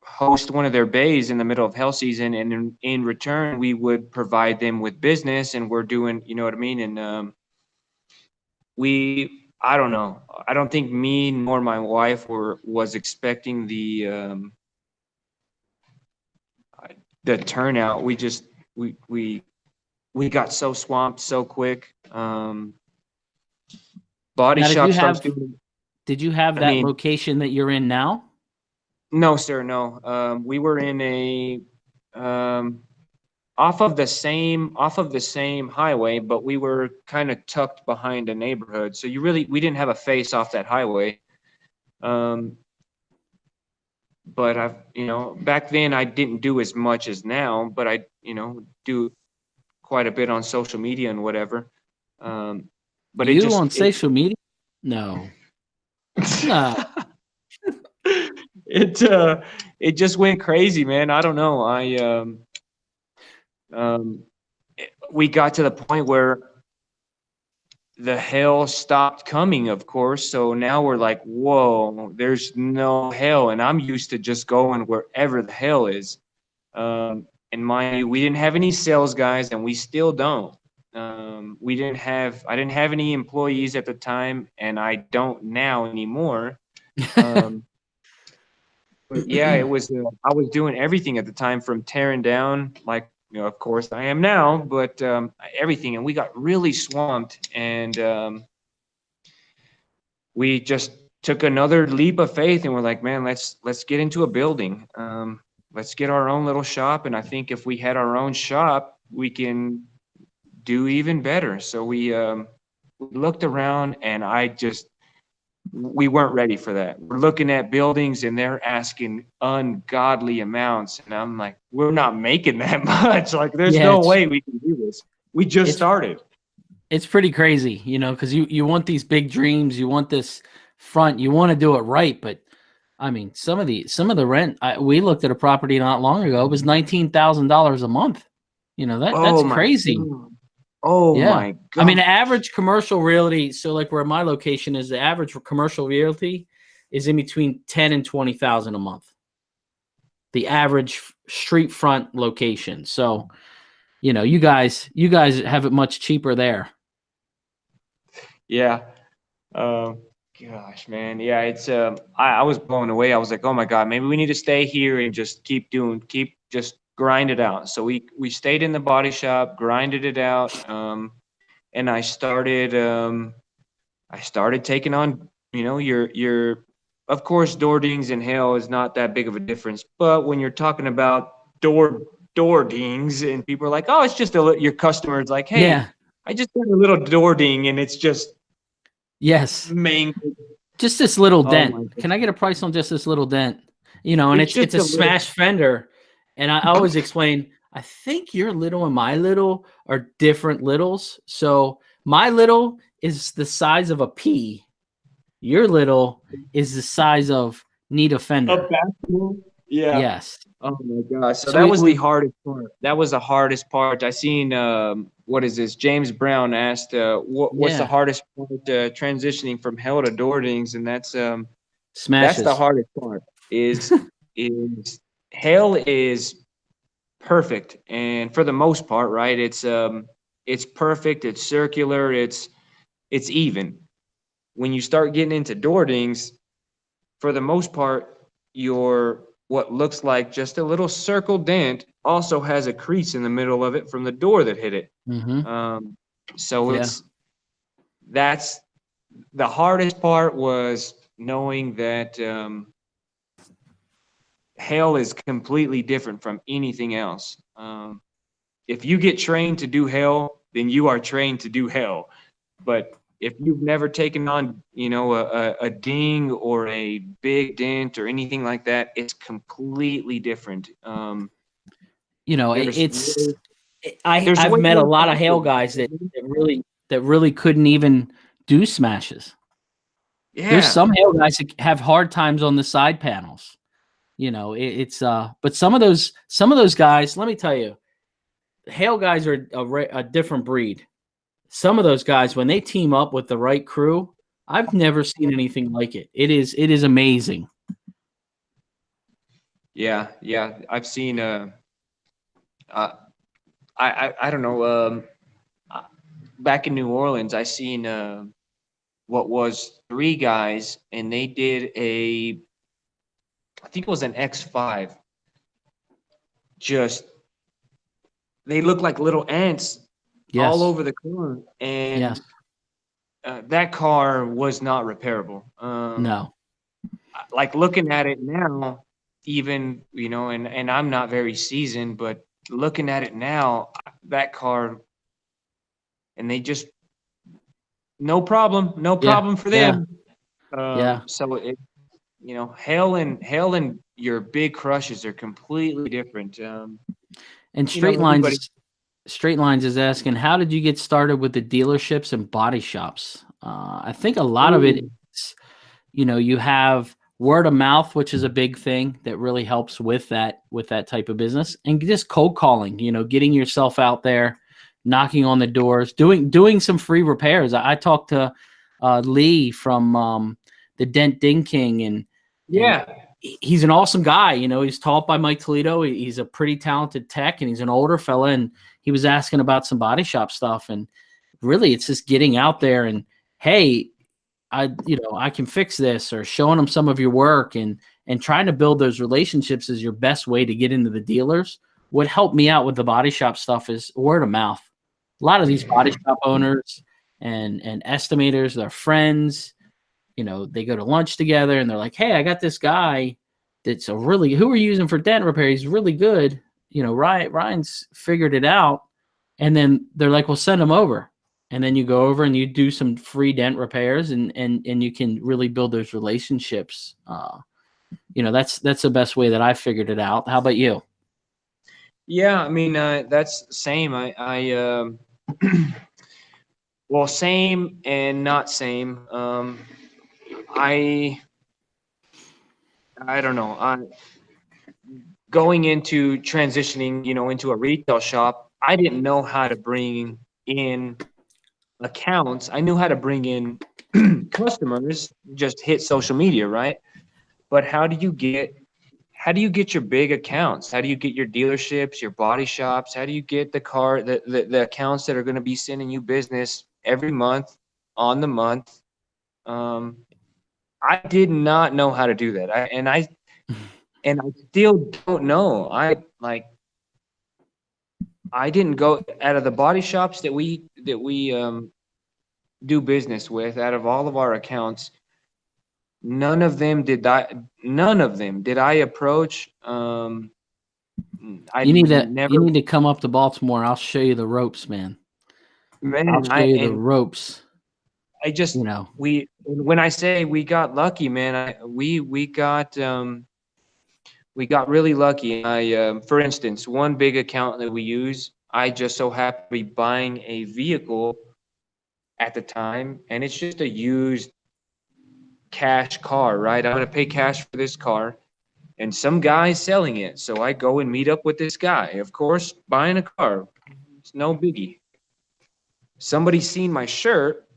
Speaker 2: host one of their bays in the middle of hell season, and in return we would provide them with business, and we're doing, you know what I mean? And I don't know. I don't think me nor my wife was expecting the turnout. We got so swamped so quick. Body
Speaker 1: Now,
Speaker 2: shop starts doing.
Speaker 1: did you have
Speaker 2: I
Speaker 1: that
Speaker 2: mean,
Speaker 1: location that you're in now?
Speaker 2: no, sir, no. We were in a um, off of the same highway, but we were kind of tucked behind a neighborhood. So we didn't have a face off that highway. Um, but back then I didn't do as much as now, but I, do quite a bit on social media and whatever. But it
Speaker 1: You
Speaker 2: just
Speaker 1: on social media? No. No.
Speaker 2: it just went crazy, man. I don't know. Um, we got to the point where the hail stopped coming, of course. So now we're like, whoa, there's no hail. And I'm used to just going wherever the hail is. And mind you, we didn't have any sales guys, and we still don't. I didn't have any employees at the time, and I don't now anymore. But yeah, it was, I was doing everything at the time, from tearing down, like, of course I am now, but everything. And we got really swamped, and we just took another leap of faith, and we're like, man, let's get into a building. Let's get our own little shop. And I think if we had our own shop, we can do even better. So we looked around, and we weren't ready for that. We're looking at buildings, and they're asking ungodly amounts. And I'm like, we're not making that much. Like, there's
Speaker 1: Yeah,
Speaker 2: no way we can do this. We just started.
Speaker 1: It's pretty crazy, because you want these big dreams, you want this front, you want to do it right, but I mean, some of the rent. We looked at a property not long ago. It was $19,000 a month. That's
Speaker 2: Oh my
Speaker 1: crazy.
Speaker 2: God. Oh
Speaker 1: Yeah.
Speaker 2: my God.
Speaker 1: I mean, the average commercial realty. So, like where my location is, the average commercial realty is in between 10 and 20,000 a month. The average street front location. So, you guys have it much cheaper there.
Speaker 2: Yeah. Gosh, man. Yeah, it's I was blown away. I was like, oh my God, maybe we need to stay here and just just grind it out. So we stayed in the body shop, grinded it out, and I started taking on, your of course, door dings and hail is not that big of a difference, but when you're talking about door dings, and people are like, oh, it's just your customer's like, hey,
Speaker 1: Yeah.
Speaker 2: I just got a little door ding, and it's just
Speaker 1: Yes.
Speaker 2: mangled.
Speaker 1: Just this little
Speaker 2: Oh my
Speaker 1: dent. Can I get a price on just this little dent? And
Speaker 2: It's
Speaker 1: it's
Speaker 2: just
Speaker 1: a
Speaker 2: a little.
Speaker 1: smash fender. And I always explain, I think your little and my little are different littles. So my little is the size of a pea. Your little is the size of need a fender.
Speaker 2: Basketball? Yeah.
Speaker 1: Yes.
Speaker 2: Oh my gosh. So
Speaker 1: So
Speaker 2: that was the hardest part. That was the hardest part. I seen what is this? James Brown asked what's the
Speaker 1: yeah,
Speaker 2: hardest part transitioning from hell to door dings, and that's the
Speaker 1: smashes.
Speaker 2: hardest part. Is hell is perfect, and for the most part, right? It's perfect, it's circular, it's even. When you start getting into door dings, for the most part, your what looks like just a little circle dent also has a crease in the middle of it from the door that hit it.
Speaker 1: Mm-hmm.
Speaker 2: So
Speaker 1: Yeah.
Speaker 2: that's the hardest part, was knowing that hail is completely different from anything else. If you get trained to do hail, then you are trained to do hail. But if you've never taken on, a ding or a big dent or anything like that, it's completely different.
Speaker 1: I've
Speaker 2: There's
Speaker 1: met
Speaker 2: way
Speaker 1: a
Speaker 2: more
Speaker 1: lot of hail
Speaker 2: factors.
Speaker 1: guys that really couldn't even do smashes.
Speaker 2: Yeah.
Speaker 1: There's some hail guys that have hard times on the side panels. But some of those guys, let me tell you, hail guys are a different breed. Some of those guys, when they team up with the right crew, I've never seen anything like it. It is amazing.
Speaker 2: Yeah. I've seen. I don't know. Back in New Orleans, I seen what was 3 guys, and they did I think it was an X5. Just they look like little ants
Speaker 1: Yes.
Speaker 2: all over the car, and
Speaker 1: Yes.
Speaker 2: that car was not repairable.
Speaker 1: No.
Speaker 2: Like looking at it now, even and I'm not very seasoned, but looking at it now, that car, and they just no problem for
Speaker 1: Yeah.
Speaker 2: them.
Speaker 1: Yeah.
Speaker 2: So hail and your big crushes are completely different.
Speaker 1: And
Speaker 2: Everybody.
Speaker 1: Straight Lines is asking, how did you get started with the dealerships and body shops? I think a lot of it is, you have word of mouth, which is a big thing that really helps with that type of business, and just cold calling, getting yourself out there, knocking on the doors, doing some free repairs. I talked to Lee from the Dent Ding King, and
Speaker 2: Yeah.
Speaker 1: he's an awesome guy. He's taught by Mike Toledo. He's a pretty talented tech, and he's an older fella, and he was asking about some body shop stuff. And really, it's just getting out there and, hey, I can fix this, or showing them some of your work, and trying to build those relationships is your best way to get into the dealers. What helped me out with the body shop stuff is word of mouth. A lot of these body shop owners and estimators, they're friends. They go to lunch together, and they're like, hey, I got this guy that's who we're using for dent repair. He's really good. Ryan's figured it out. And then they're like, well, send him over. And then you go over and you do some free dent repairs, and you can really build those relationships. That's the best way that I figured it out. How about you?
Speaker 2: Yeah, I mean, that's the same. I well, same and not same. I don't know. Going into transitioning, into a retail shop, I didn't know how to bring in accounts. I knew how to bring in customers, just hit social media, right? But how do you get your big accounts? How do you get your dealerships, your body shops? How do you get the accounts that are going to be sending you business every month on the month? I did not know how to do that. I still don't know. I didn't go out of the body shops that we do business with. Out of all of our accounts, none of them did I approach.
Speaker 1: You need to come up to Baltimore. I'll show you the ropes, man. I'll show you the ropes.
Speaker 2: I just, when I say we got lucky, man, we got really lucky. For instance, one big account that we use, I just so happened to be buying a vehicle at the time, and it's just a used cash car, right? I'm going to pay cash for this car, and some guy's selling it. So I go and meet up with this guy. Of course, buying a car, it's no biggie. Somebody's seen my shirt,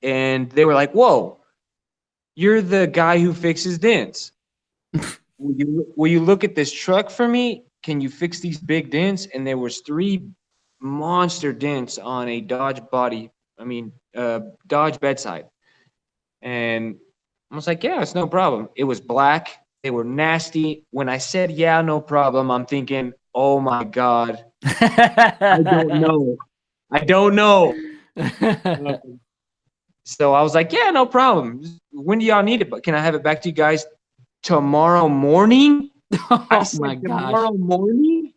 Speaker 2: and they were like, whoa, you're the guy who fixes dents. Will you look at this truck for me? Can you fix these big dents? And there was 3 monster dents on a Dodge bedside. And I was like, yeah, it's no problem. It was black. They were nasty. When I said, yeah, no problem, I'm thinking, oh my God, I don't know. So I was like, yeah, no problem. When do y'all need it? But can I have it back to you guys tomorrow morning?
Speaker 1: Oh my gosh.
Speaker 2: Tomorrow morning?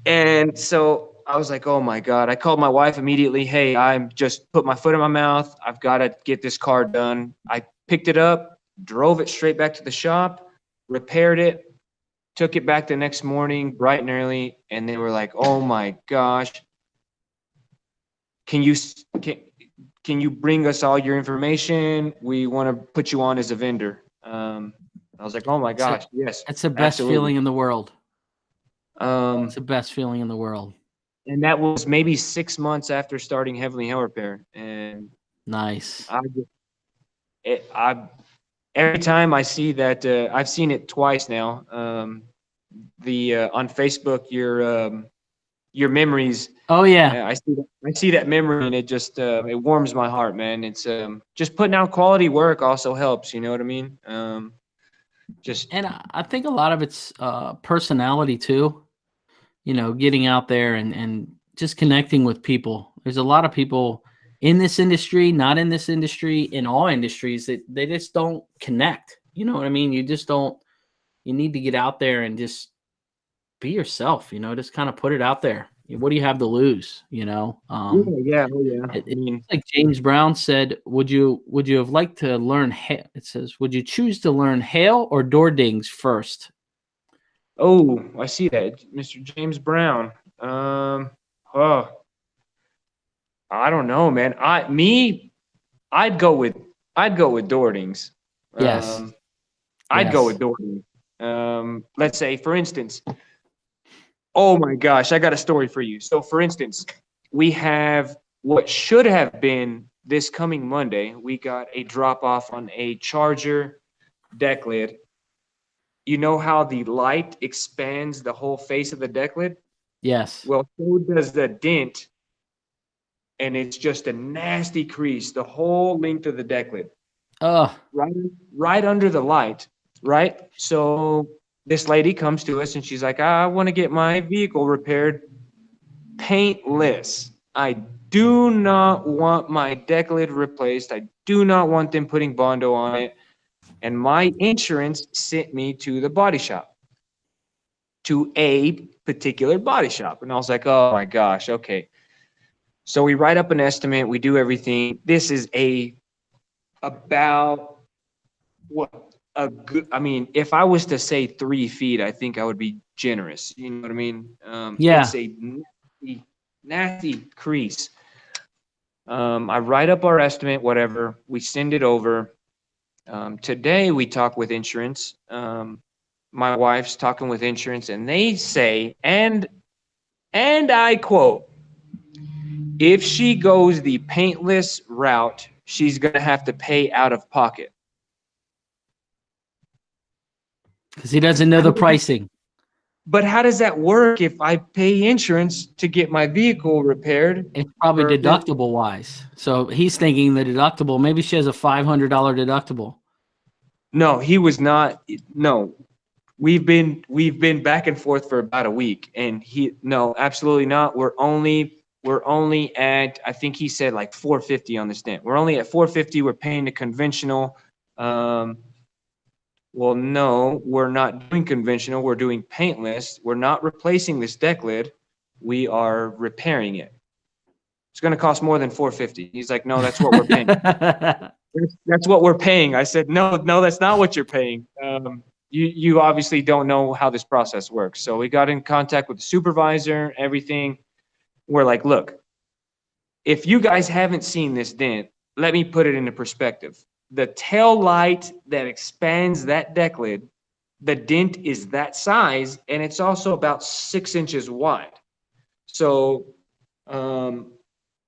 Speaker 2: And so I was like, oh my God. I called my wife immediately. Hey, I'm just put my foot in my mouth. I've got to get this car done. I picked it up, drove it straight back to the shop, repaired it, took it back the next morning, bright and early. And they were like, oh my gosh, can you can you bring us all your information? We want to put you on as a vendor. I was like, oh my gosh, yes,
Speaker 1: That's the best
Speaker 2: absolutely.
Speaker 1: feeling in the world. It's the
Speaker 2: Um,
Speaker 1: best feeling in the world.
Speaker 2: and that was maybe 6 months after starting Heavenly Hair Repair. And
Speaker 1: Nice.
Speaker 2: I every time I see that, I've seen it twice now. On Facebook, your memories.
Speaker 1: Oh yeah.
Speaker 2: I see that memory, and it just it warms my heart, man. It's just putting out quality work also helps. You know what I mean? Just
Speaker 1: And I think a lot of it's personality too. You know, getting out there and just connecting with people. There's a lot of people in this industry, not in this industry, in all industries that they just don't connect. You know what I mean? You just don't. You need to get out there and just be yourself. You know, just kind of put it out there. What do you have to lose? You know.
Speaker 2: yeah, oh yeah. I
Speaker 1: It's
Speaker 2: mean,
Speaker 1: like James Brown said, would you have liked to learn it says, would you choose to learn hail or door dings first?
Speaker 2: oh, I see that, Mr. James Brown. Oh, I don't know, man. I'd go with Dordings.
Speaker 1: Yes.
Speaker 2: I'd go
Speaker 1: Yes.
Speaker 2: with Dordings. Let's say, for instance, oh my gosh, I got a story for you. So, for instance, we have what should have been this coming Monday. We got a drop off on a Charger deck lid. You know how the light expands the whole face of the deck lid?
Speaker 1: Yes.
Speaker 2: Well, so does the dent, and it's just a nasty crease the whole length of the deck lid. Right under the light, right? So this lady comes to us and she's like, I want to get my vehicle repaired paintless. I do not want my deck lid replaced. I do not want them putting Bondo on it. And my insurance sent me to the body shop, to a particular body shop. And I was like, oh my gosh, okay. So we write up an estimate, we do everything. This is about what a good, I mean, if I was to say 3 feet, I think I would be generous. You know what I mean?
Speaker 1: Yeah.
Speaker 2: It's a nasty crease. I write up our estimate, whatever. We send it over. Today we talk with insurance. My wife's talking with insurance, and they say, and I quote, if she goes the paintless route, she's gonna have to pay out of pocket.
Speaker 1: Because he doesn't know the pricing.
Speaker 2: But how does that work if I pay insurance to get my vehicle repaired?
Speaker 1: It's probably deductible wise. So he's thinking the deductible, maybe she has a $500 deductible.
Speaker 2: No, he was not. No, we've been back and forth for about a week, and no, absolutely not. We're only at, I think he said like 450 on the stent. We're only at 450. We're paying the conventional. Well, no, we're not doing conventional. We're doing paintless. We're not replacing this deck lid. We are repairing it. It's going to cost more than 450. He's like, no, that's what we're paying. That's what we're paying. I said, no, that's not what you're paying. You obviously don't know how this process works. So we got in contact with the supervisor, everything. We're like, look, if you guys haven't seen this dent, let me put it into perspective. The tail light that expands that deck lid, the dent is that size, and it's also about 6 inches wide. So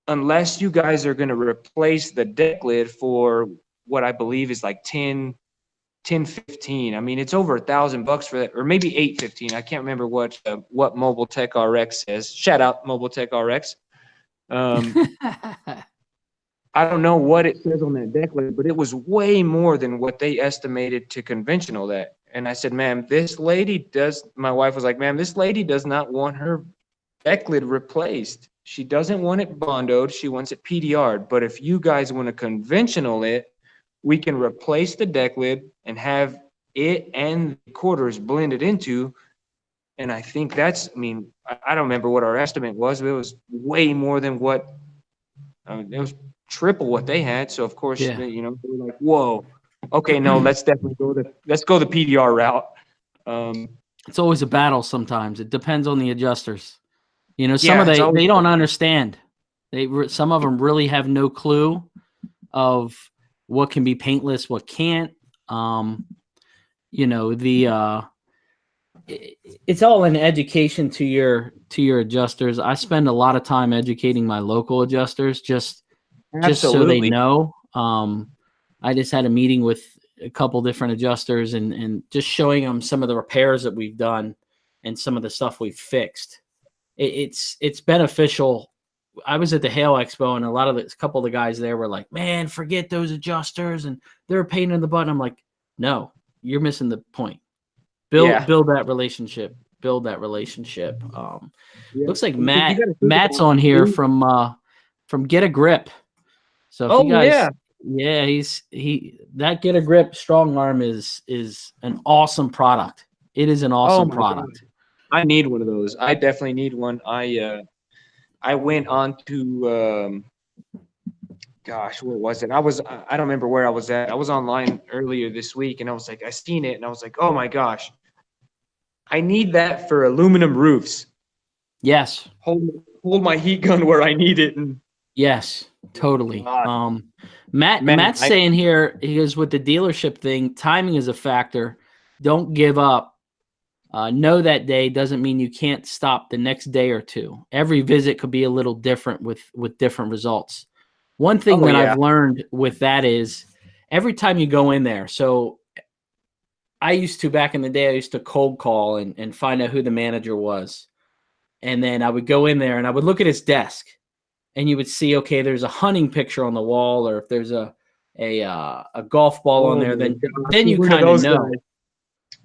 Speaker 2: unless you guys are going to replace the deck lid for what I believe is like 10, 15. I mean, it's over $1,000 for that, or maybe 815. I can't remember what Mobile Tech RX says. Shout out Mobile Tech RX. I don't know what it says on that deck lid, but it was way more than what they estimated to conventional that. And I said, ma'am, my wife was like, ma'am, this lady does not want her deck lid replaced. She doesn't want it bondoed. She wants it PDR'd. But if you guys want to conventional it, we can replace the deck lid and have it and the quarters blended into. And I think I don't remember what our estimate was, but it was way more than what, it was triple what they had. So of course,
Speaker 1: Yeah.
Speaker 2: they were like, whoa, okay, no, let's definitely go the PDR route.
Speaker 1: It's always a battle sometimes. It depends on the adjusters. Some
Speaker 2: Yeah,
Speaker 1: of they don't understand. Some of them really have no clue of what can be paintless, what can't. You know, it's all an education to your adjusters. I spend a lot of time educating my local adjusters just so they
Speaker 2: Absolutely.
Speaker 1: know. I just had a meeting with a couple different adjusters and just showing them some of the repairs that we've done and some of the stuff we've fixed. It's beneficial. I was at the Hail Expo and a couple of the guys there were like, man, forget those adjusters and they're a pain in the butt. And I'm like, no, you're missing the point.
Speaker 2: Yeah.
Speaker 1: Build that relationship. Build that relationship.
Speaker 2: Yeah.
Speaker 1: Looks like
Speaker 2: Because you gotta think
Speaker 1: Matt's
Speaker 2: about
Speaker 1: on
Speaker 2: it,
Speaker 1: here
Speaker 2: too.
Speaker 1: from Get a Grip. So if you
Speaker 2: Oh,
Speaker 1: guys,
Speaker 2: yeah.
Speaker 1: that Get a Grip strong arm is an awesome product. It is an
Speaker 2: Oh
Speaker 1: awesome
Speaker 2: my God.
Speaker 1: product.
Speaker 2: I need one of those. I definitely need one. I went on to gosh, what was it? I don't remember where I was at. I was online earlier this week and I was like, I seen it and I was like, oh my gosh, I need that for aluminum roofs.
Speaker 1: Yes.
Speaker 2: Hold my heat gun where I need it. And
Speaker 1: Yes, totally.
Speaker 2: God, man,
Speaker 1: Matt's saying here, he goes with the dealership thing, timing is a factor. Don't give up. No that day doesn't mean you can't stop the next day or two. Every visit could be a little different with different results. One thing
Speaker 2: oh
Speaker 1: that
Speaker 2: yeah,
Speaker 1: I've learned with that is every time you go in there. So back in the day, I used to cold call and find out who the manager was. And then I would go in there and I would look at his desk and you would see, okay, there's a hunting picture on the wall, or if there's a golf ball on
Speaker 2: oh
Speaker 1: there,
Speaker 2: my
Speaker 1: then
Speaker 2: gosh,
Speaker 1: you
Speaker 2: you're one of
Speaker 1: kind of
Speaker 2: those
Speaker 1: know.
Speaker 2: guys.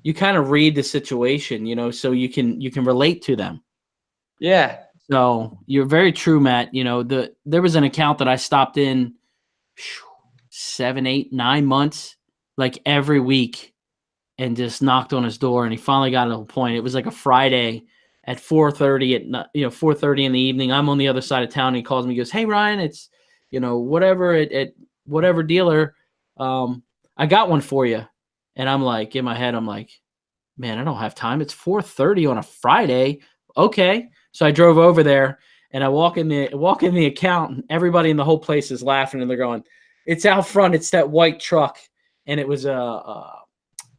Speaker 1: You kind of read the situation, so you can relate to them.
Speaker 2: Yeah,
Speaker 1: So you're very true, Matt. There was an account that I stopped in 7, 8, 9 months, like every week, and just knocked on his door. And he finally got to a point. It was like a Friday at 4:30 4:30 in the evening. I'm on the other side of town. And he calls me, he goes, "Hey Ryan, it's whatever at whatever dealer. I got one for you." And I'm like, in my head, I'm like, man, I don't have time. It's 4:30 on a Friday. Okay. So I drove over there and I walk in the account and everybody in the whole place is laughing and they're going, "It's out front. It's that white truck." And it was a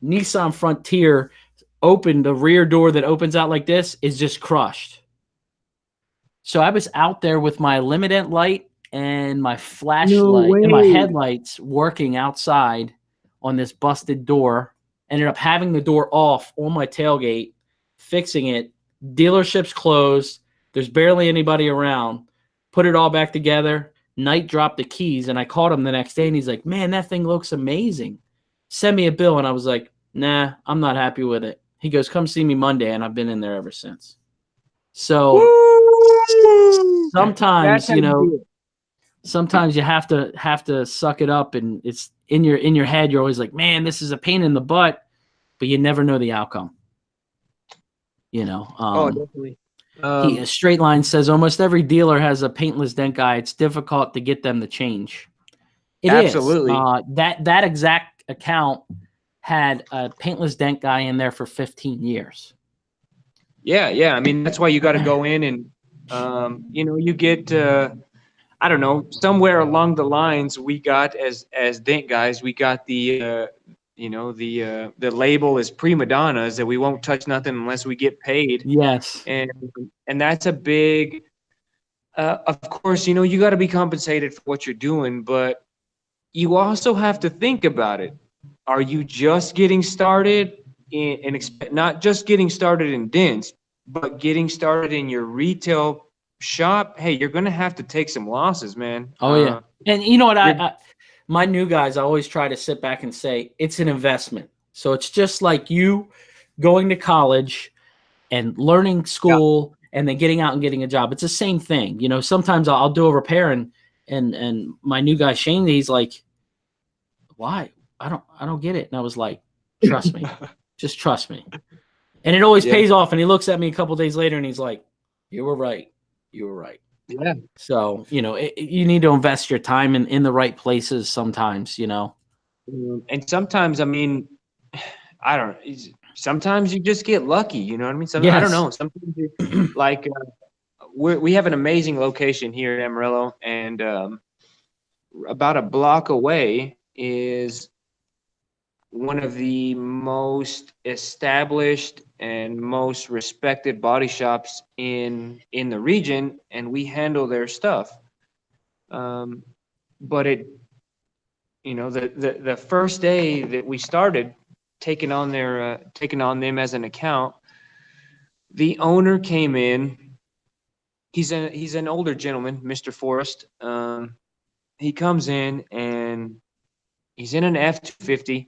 Speaker 1: Nissan Frontier. Open the rear door that opens out like this is just crushed. So I was out there with my limited light and my
Speaker 2: no
Speaker 1: flashlight and my
Speaker 2: way.
Speaker 1: headlights working outside on this busted door. Ended up having the door off on my tailgate, fixing it. Dealership's closed. There's barely anybody around. Put it all back together. Knight dropped the keys, and I called him the next day, and he's like, "Man, that thing looks amazing. Send me a bill." And I was like, "Nah, I'm not happy with it." He goes, "Come see me Monday," and I've been in there ever since. So
Speaker 2: Woo!
Speaker 1: sometimes,
Speaker 2: That's how you do it.
Speaker 1: sometimes you have to suck it up, and it's in your head. You're always like, "Man, this is a pain in the butt," but you never know the outcome.
Speaker 2: Oh, definitely.
Speaker 1: A Straight Line says almost every dealer has a paintless dent guy. It's difficult to get them to change. It
Speaker 2: Absolutely.
Speaker 1: is. That exact account had a paintless dent guy in there for 15 years.
Speaker 2: Yeah. I mean, that's why you got to go in and, you get, I don't know, somewhere along the lines, we got as dent guys, we got the label as prima donnas that we won't touch nothing unless we get paid.
Speaker 1: Yes.
Speaker 2: And that's a big, of course, you got to be compensated for what you're doing, but you also have to think about it. Are you just getting started not just getting started in dents, but getting started in your retail shop? Hey, you're going to have to take some losses, man.
Speaker 1: Oh, yeah. And you know what? My new guys, I always try to sit back and say it's an investment. So it's just like you going to college and learning school and then getting out and getting a job. It's the same thing. Sometimes I'll do a repair and my new guy, Shane, he's like, "Why? I don't get it." And I was like, "Trust me. Just trust me." And it always pays off. And he looks at me a couple of days later and he's like, "You were right. You were right."
Speaker 2: Yeah.
Speaker 1: So, you need to invest your time in the right places sometimes,
Speaker 2: And sometimes, I mean, I don't know. Sometimes you just get lucky. You know what I mean? I don't
Speaker 1: Yes.
Speaker 2: know. Sometimes like we have an amazing location here in Amarillo, and about a block away is one of the most established and most respected body shops in the region, and we handle their stuff. But the first day that we started taking on them as an account, the owner came in. He's an older gentleman, Mr. Forrest. He comes in and he's in an F-250,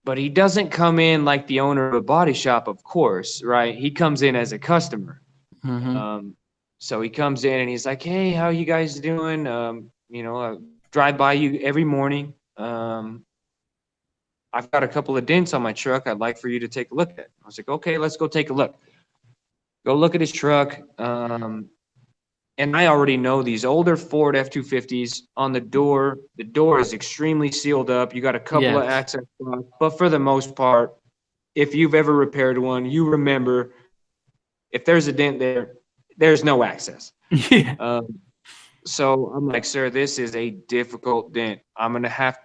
Speaker 2: but he doesn't come in like the owner of a body shop, of course, right? He comes in as a customer.
Speaker 1: Mm-hmm.
Speaker 2: So he comes in and he's like, "Hey, how you guys doing? I drive by you every morning. I've got a couple of dents on my truck I'd like for you to take a look at." I was like, "Okay, let's go take a look." Go look at his truck. And I already know these older Ford F-250s on the door. The door is extremely sealed up. You got a couple of
Speaker 1: Yes.
Speaker 2: access points, but for the most part, if you've ever repaired one, you remember if there's a dent there, there's no access.
Speaker 1: Yeah.
Speaker 2: So I'm like, "Sir, this is a difficult dent. I'm going to have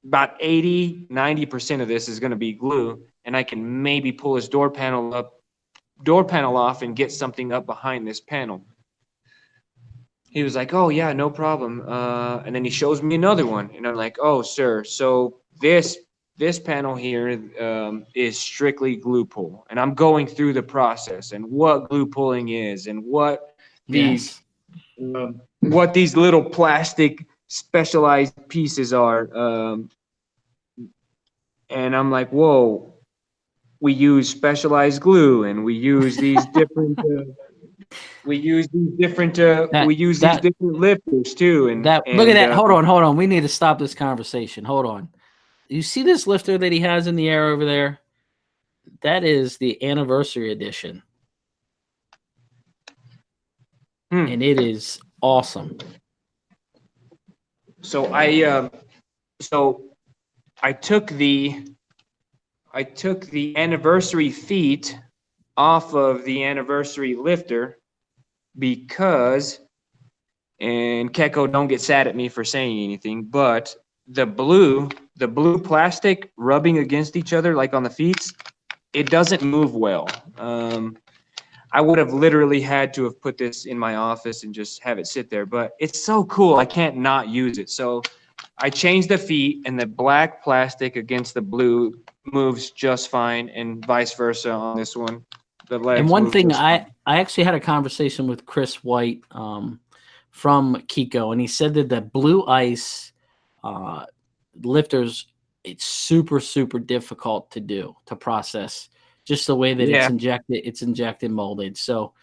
Speaker 2: about 80, 90% of this is going to be glue, and I can maybe pull his door panel off and get something up behind this panel." He was like, "Oh yeah, no problem." And then he shows me another one, and I'm like, "Oh, sir, so this panel here is strictly glue pull," and I'm going through the process and what glue pulling is and what these little plastic specialized pieces are. And I'm like, "Whoa, we use specialized glue, and we use these different." We use these different lifters too, and
Speaker 1: Look at that. Hold on. We need to stop this conversation. Hold on. You see this lifter that he has in the air over there? That is the anniversary edition. And it is awesome.
Speaker 2: So I took the anniversary feet off of the anniversary lifter because, and Keko, don't get sad at me for saying anything, but the blue plastic rubbing against each other like on the feet, it doesn't move well. I would have literally had to have put this in my office and just have it sit there, but it's so cool. I can't not use it. So I changed the feet, and the black plastic against the blue moves just fine, and vice versa on this one. The legs.
Speaker 1: And one thing, I actually had a conversation with Chris White from Kiko, and he said that the blue ice lifters, it's super, super difficult to process. Just the way that it's injected molded. So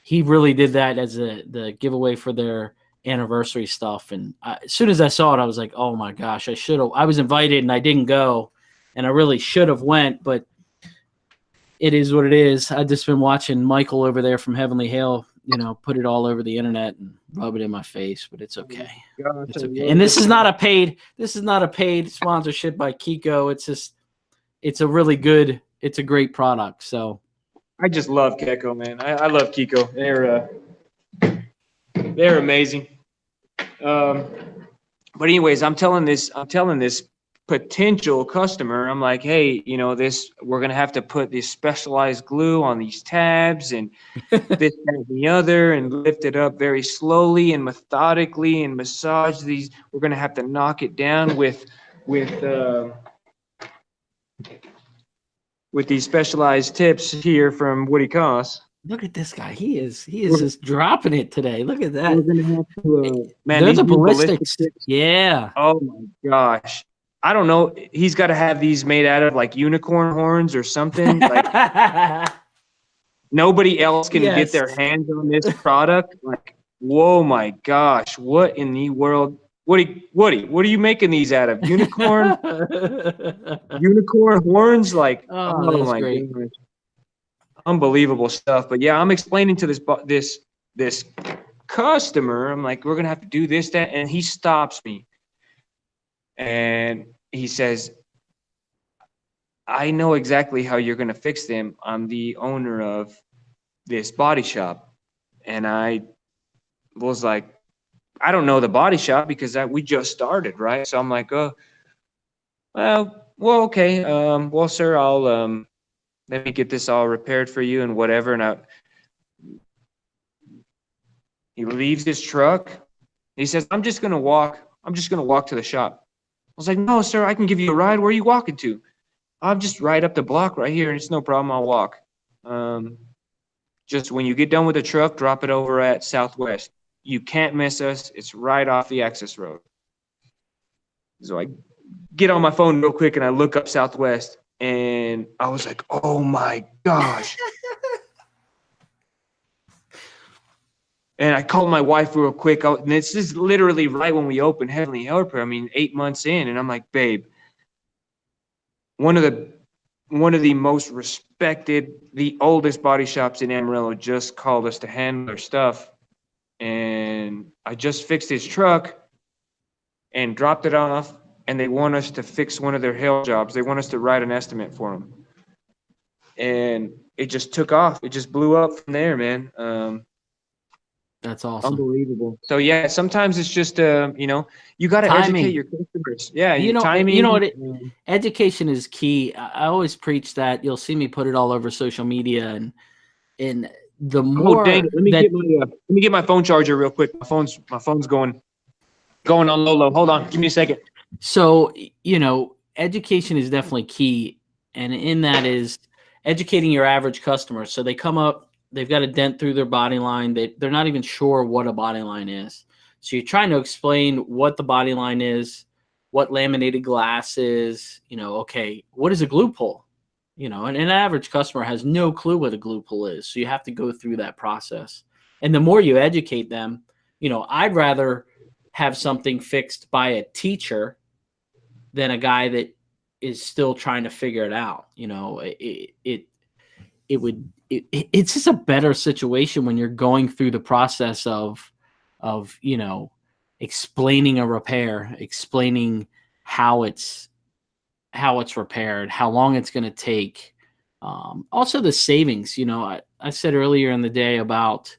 Speaker 1: he really did that as the giveaway for their anniversary stuff. And as soon as I saw it, I was like, "Oh my gosh, I was invited and I didn't go, and I really should have went, but it is what it is." I've just been watching Michael over there from Heavenly Hail, put it all over the internet and rub it in my face, but it's okay. It's okay. And this is not a paid sponsorship by Kiko. It's a great product. So
Speaker 2: I just love Keko, man. I love Kiko. They're amazing. But anyways, I'm telling this potential customer, I'm like, "Hey, we're gonna have to put this specialized glue on these tabs and this, that, and the other, and lift it up very slowly and methodically and massage these. We're gonna have to knock it down with these specialized tips here from Woody Koss."
Speaker 1: look at this guy. He is just dropping it today. Look at that.
Speaker 2: We're gonna have to, man,
Speaker 1: They're
Speaker 2: these
Speaker 1: the
Speaker 2: new
Speaker 1: ballistics.
Speaker 2: tips.
Speaker 1: Yeah.
Speaker 2: Oh my gosh. I don't know. He's got to have these made out of like unicorn horns or something. Like nobody else can get their hands on this product. Like, whoa, my gosh, what in the world? Woody, what are you making these out of? Unicorn horns? Like, oh my goodness, unbelievable stuff. But yeah, I'm explaining to this customer, I'm like, "We're gonna have to do this, that," and he stops me. And he says, "I know exactly how you're going to fix them. I'm the owner of this body shop, and I was like, I don't know the body shop because we just started, right? So I'm like, oh, well, okay. Well, sir, I'll let me get this all repaired for you and whatever. And he leaves his truck. He says, I'm just gonna walk to the shop. I was like, no, sir, I can give you a ride. Where are you walking to? I'm just right up the block right here, and it's no problem. I'll walk. Just when you get done with the truck, drop it over at Southwest. You can't miss us. It's right off the access road. So I get on my phone real quick and I look up Southwest, and I was like, oh my gosh. And I called my wife real quick. And this is literally right when we opened Heavenly Helper. I mean, 8 months in, and I'm like, babe, one of the most respected, the oldest body shops in Amarillo just called us to handle their stuff. And I just fixed his truck and dropped it off, and they want us to fix one of their hail jobs. They want us to write an estimate for them. And it just took off. It just blew up from there, man.
Speaker 1: That's awesome.
Speaker 2: Unbelievable. So yeah, sometimes it's just you got to educate your customers. Yeah, timing.
Speaker 1: You know what? Education is key. I always preach that. You'll see me put it all over social media, and the more.
Speaker 2: Oh, dang it. Let me get my phone charger real quick. My phone's going on low. Hold on, give me a second.
Speaker 1: So education is definitely key, and in that is educating your average customer. So they come up. They've got a dent through their body line. They're not even sure what a body line is. So you're trying to explain what the body line is, what laminated glass is, okay, what is a glue pull? And an average customer has no clue what a glue pull is. So you have to go through that process. And the more you educate them, I'd rather have something fixed by a teacher than a guy that is still trying to figure it out. It's just a better situation when you're going through the process of explaining a repair, explaining how it's repaired, how long it's going to take. Also the savings, I said earlier in the day about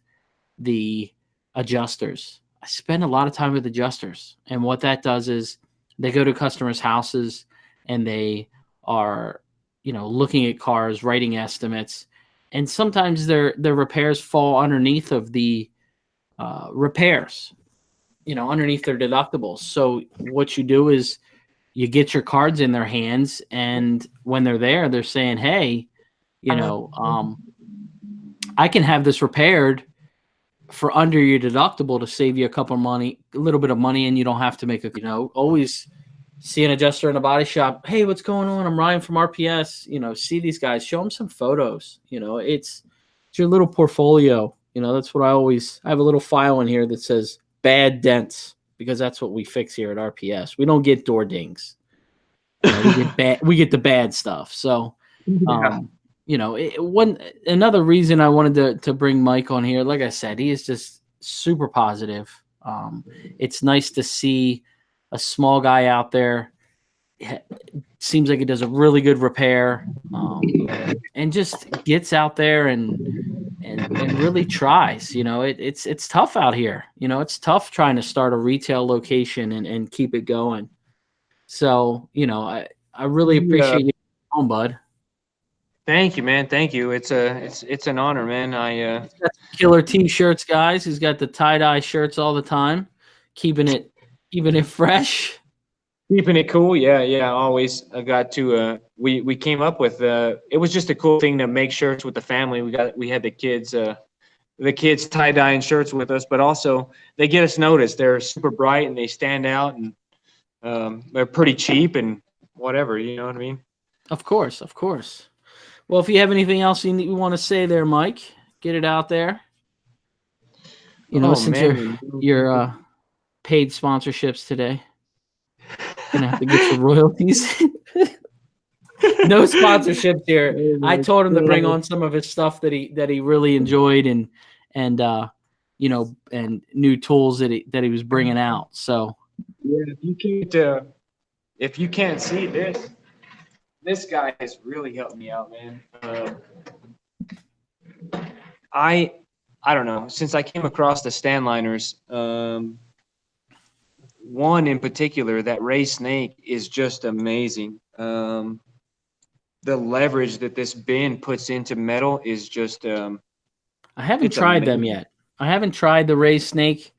Speaker 1: the adjusters. I spend a lot of time with adjusters, and what that does is they go to customers' houses and they are, looking at cars, writing estimates. And sometimes their repairs fall underneath of the repairs, underneath their deductibles. So what you do is you get your cards in their hands, and when they're there, they're saying, hey, I can have this repaired for under your deductible to save you a little bit of money, and you don't have to make always see an adjuster in a body shop. Hey, what's going on? I'm Ryan from RPS. See these guys, show them some photos. It's your little portfolio. That's what I have a little file in here that says bad dents, because that's what we fix here at RPS. We don't get door dings. We get the bad stuff. So, another reason I wanted to bring Mike on here, like I said, he is just super positive. It's nice to see a small guy out there. Seems like he does a really good repair, and just gets out there and really tries. It's tough out here. It's tough trying to start a retail location and keep it going. So, I really appreciate you on, bud.
Speaker 2: Thank you, man. Thank you. It's an honor, man.
Speaker 1: He's got killer t-shirts, guys. He's got the tie-dye shirts all the time, keeping it fresh.
Speaker 2: Keeping it cool. Yeah. Always. I got to, we came up with, it was just a cool thing to make shirts with the family. We had the kids tie-dyeing shirts with us, but also they get us noticed. They're super bright and they stand out, and they're pretty cheap and whatever, you know what I mean?
Speaker 1: Of course. Well, if you have anything else you want to say there, Mike, get it out there. Since your paid sponsorships today, gonna have to get your royalties. No sponsorships here. I told him to bring on some of his stuff that he really enjoyed, and new tools that he was bringing out. So
Speaker 2: yeah, if you can't see this guy has really helped me out, man. I don't know. Since I came across the Stanliners, one in particular, that Ray Snake is just amazing. The leverage that this bend puts into metal is just
Speaker 1: I haven't
Speaker 2: it's
Speaker 1: tried them
Speaker 2: amazing.
Speaker 1: yet. I haven't tried the Ray Snake.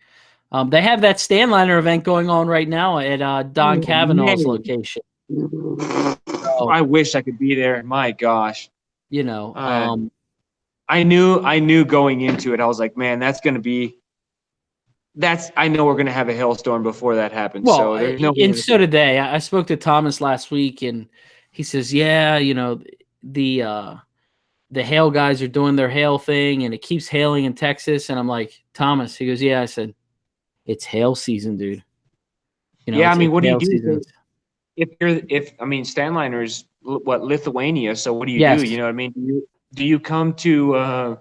Speaker 1: They have that Stanliner event going on right now at Don
Speaker 2: Oh,
Speaker 1: Cavanaugh's
Speaker 2: man.
Speaker 1: location. So,
Speaker 2: I wish I could be there. My gosh.
Speaker 1: you know,
Speaker 2: I knew going into it, I was like, man, I know we're gonna have a hailstorm before that happens.
Speaker 1: well,
Speaker 2: So there's no
Speaker 1: and
Speaker 2: way.
Speaker 1: so did they. I spoke to Thomas last week, and he says, yeah, the hail guys are doing their hail thing, and it keeps hailing in Texas. And I'm like, Thomas, he goes, yeah. I said, it's hail season, dude.
Speaker 2: Yeah, I
Speaker 1: It's
Speaker 2: mean, what do you
Speaker 1: hail
Speaker 2: do
Speaker 1: season.
Speaker 2: if I mean Stanliner's what Lithuania? So what do you do?
Speaker 1: Yes,
Speaker 2: You know what I mean? Do you come to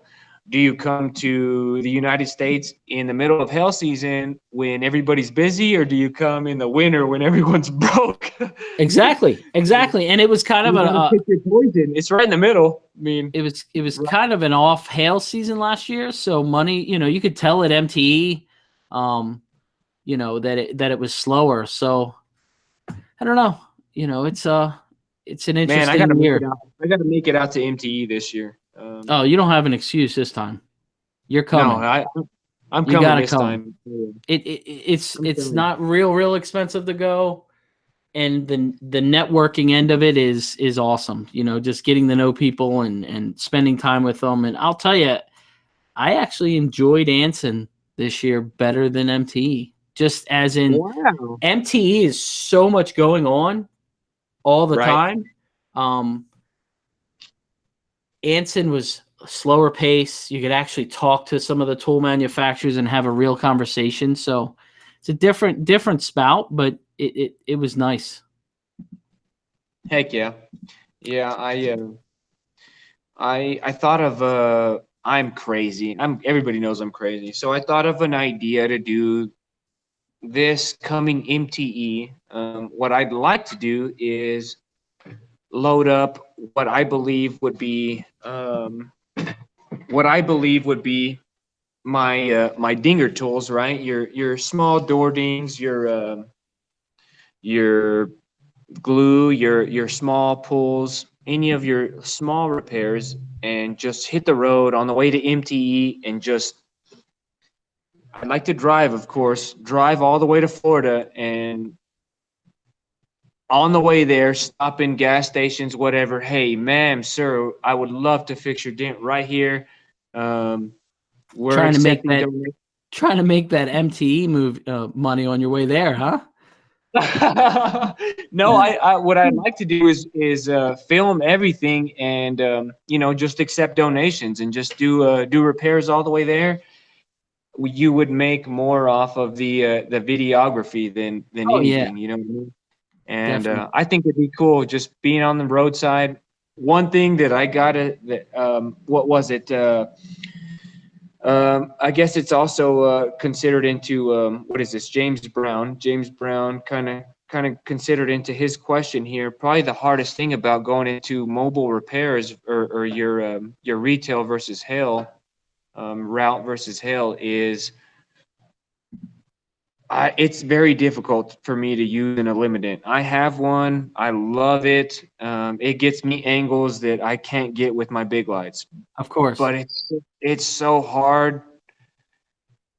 Speaker 2: the United States in the middle of hail season when everybody's busy, or do you come in the winter when everyone's broke?
Speaker 1: exactly. And it was kind of
Speaker 2: You gotta pick your poison. It's right in the middle. I mean,
Speaker 1: it was
Speaker 2: right.
Speaker 1: kind of an off hail season last year, so money, you could tell at MTE, that it was slower. So I don't know. It's an
Speaker 2: Man, I gotta
Speaker 1: interesting
Speaker 2: make
Speaker 1: year.
Speaker 2: it out. I gotta make it out to MTE this year.
Speaker 1: Oh, you don't have an excuse this time. You're
Speaker 2: No,
Speaker 1: coming.
Speaker 2: I'm
Speaker 1: You
Speaker 2: coming
Speaker 1: gotta
Speaker 2: this
Speaker 1: come.
Speaker 2: time.
Speaker 1: It's
Speaker 2: coming.
Speaker 1: not real expensive to go, and the networking end of it is awesome. Just getting to know people and spending time with them. And I'll tell you, I actually enjoyed Anson this year better than MTE. Just as in,
Speaker 2: Wow.
Speaker 1: MTE is so much going on all the
Speaker 2: Right.
Speaker 1: time. Anson was a slower pace. You could actually talk to some of the tool manufacturers and have a real conversation. So it's a different spout, but it was nice.
Speaker 2: Heck yeah. Yeah, I thought of I'm crazy. Everybody knows I'm crazy. So I thought of an idea to do this coming MTE. What I'd like to do is load up what I believe would be my dinger tools, right? Your small door dings, your glue, your small pulls, any of your small repairs, and just hit the road on the way to MTE and just. I'd like to drive, of course, drive all the way to Florida, and on the way there, stop in gas stations, whatever. Hey, ma'am, sir, I would love to fix your dent right here. We're
Speaker 1: Trying to make
Speaker 2: accepting
Speaker 1: that
Speaker 2: donations.
Speaker 1: trying to make that MTE move money on your way there, huh?
Speaker 2: No, I what I'd like to do is film everything and just accept donations and just do repairs all the way there. You would make more off of the videography than
Speaker 1: Oh yeah,
Speaker 2: anything, you know what I mean? And
Speaker 1: definitely.
Speaker 2: I think it'd be cool just being on the roadside. One thing that I gotta what was it? I guess it's also considered into what is this? James Brown. James Brown kind of considered into his question here. Probably the hardest thing about going into mobile repairs or your retail versus hail route versus hail is it's very difficult for me to use an Illimitant. I have one. I love it. It gets me angles that I can't get with my big lights.
Speaker 1: Of course.
Speaker 2: But it's so hard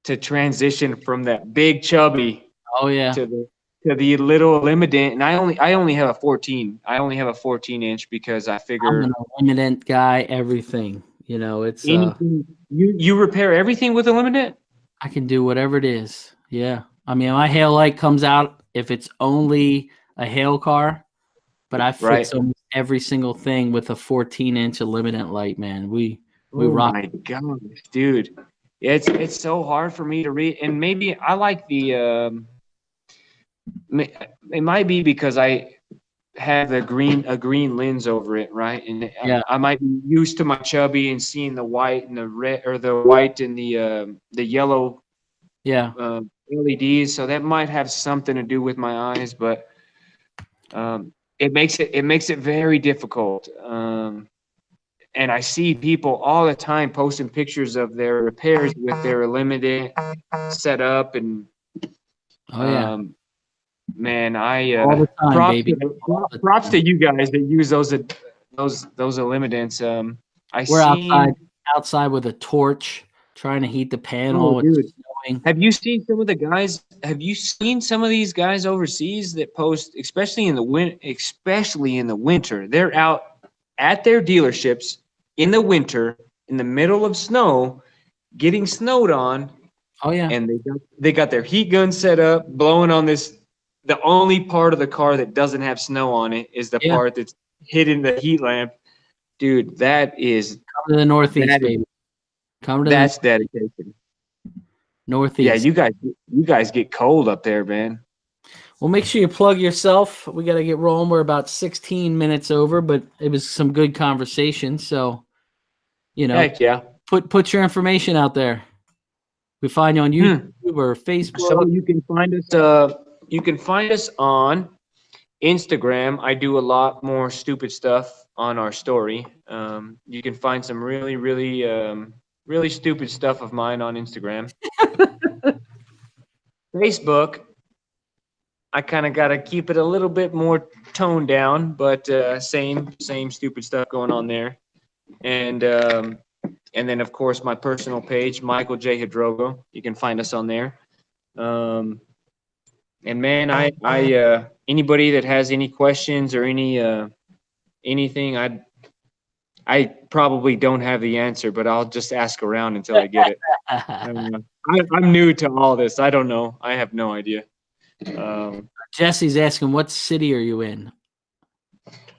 Speaker 2: to transition from that big chubby
Speaker 1: Oh yeah.
Speaker 2: to the little Illimitant. And I only have a 14. I only have a 14-inch because I
Speaker 1: I'm
Speaker 2: figure
Speaker 1: an Illimitant guy. Everything. It's
Speaker 2: anything you repair everything with a Illimitant.
Speaker 1: I can do whatever it is. Yeah. I mean, my hail light comes out if it's only a hail car, but I fix
Speaker 2: Right.
Speaker 1: almost every single thing with a 14-inch Illimitant light, man. We
Speaker 2: Oh
Speaker 1: rock.
Speaker 2: my gosh, dude. It's so hard for me to read, and maybe I like the it might be because I have a green lens over it, right? And
Speaker 1: Yeah.
Speaker 2: I might be used to my chubby and seeing the white and the red, or the white and the yellow
Speaker 1: Yeah.
Speaker 2: LEDs, so that might have something to do with my eyes, but it makes it very difficult. and I see people all the time posting pictures of their repairs with their limited set up, and
Speaker 1: Oh yeah,
Speaker 2: man,
Speaker 1: all the time,
Speaker 2: props
Speaker 1: baby.
Speaker 2: to,
Speaker 1: All the
Speaker 2: props
Speaker 1: time.
Speaker 2: to you guys that use those eliminants. I
Speaker 1: We're
Speaker 2: seen.
Speaker 1: outside with a torch trying to heat the
Speaker 2: Oh,
Speaker 1: panel. It's
Speaker 2: dude.
Speaker 1: snowing.
Speaker 2: Have you seen some of the guys? Have you seen some of these guys overseas that post, especially in the winter? They're out at their dealerships in the winter, in the middle of snow, getting snowed on,
Speaker 1: Oh yeah,
Speaker 2: and they got their heat gun set up, blowing on this. The only part of the car that doesn't have snow on it is the
Speaker 1: yeah.
Speaker 2: part that's hitting the heat lamp. Dude,
Speaker 1: Come to the Northeast,
Speaker 2: that is
Speaker 1: baby. Come to the
Speaker 2: that's dedication. Yeah,
Speaker 1: Northeast.
Speaker 2: you guys get cold up there, man.
Speaker 1: Well, make sure you plug yourself. We got to get rolling. We're about 16 minutes over, but it was some good conversation. So,
Speaker 2: Heck yeah.
Speaker 1: put your information out there. We find you on YouTube or Facebook.
Speaker 2: So you can find us. You can find us on Instagram. I do a lot more stupid stuff on our story. You can find some really, really, really stupid stuff of mine on Instagram. Facebook, I kind of got to keep it a little bit more toned down, but same stupid stuff going on there. And then of course my personal page, Michael J. Hidrogo. You can find us on there. And man, I anybody that has any questions or anything, I probably don't have the answer, but I'll just ask around until I get it. I'm new to all this. I don't know. I have no idea.
Speaker 1: Jesse's asking, what city are you in?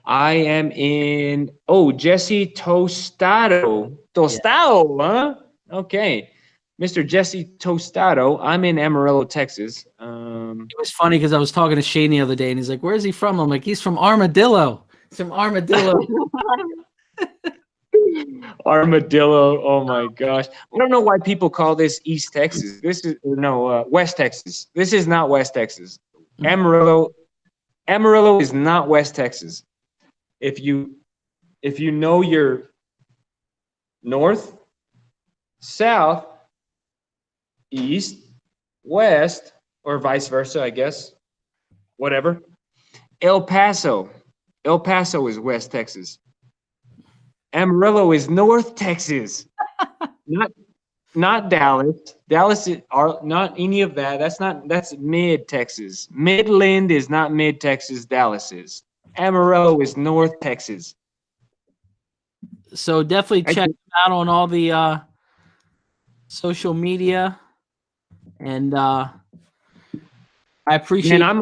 Speaker 2: I am in, Jesse Tostado, huh? Okay. Mr. Jesse Tostado. I'm in Amarillo, Texas.
Speaker 1: It was funny because I was talking to Shane the other day, and he's like, "Where's he from?" I'm like, "He's from Armadillo. He's from Armadillo."
Speaker 2: Armadillo. Oh my gosh. I don't know why people call this East Texas. This is West Texas. This is not West Texas. Amarillo is not West Texas. If you know your north, south, east, west, or vice versa, I guess. Whatever. El Paso is West Texas. Amarillo is North Texas. Not Dallas. Dallas is not any of that. That's mid Texas. Midland is not mid Texas. Dallas is. Amarillo is North Texas.
Speaker 1: So definitely check him out on all the social media, and I appreciate.
Speaker 2: Man,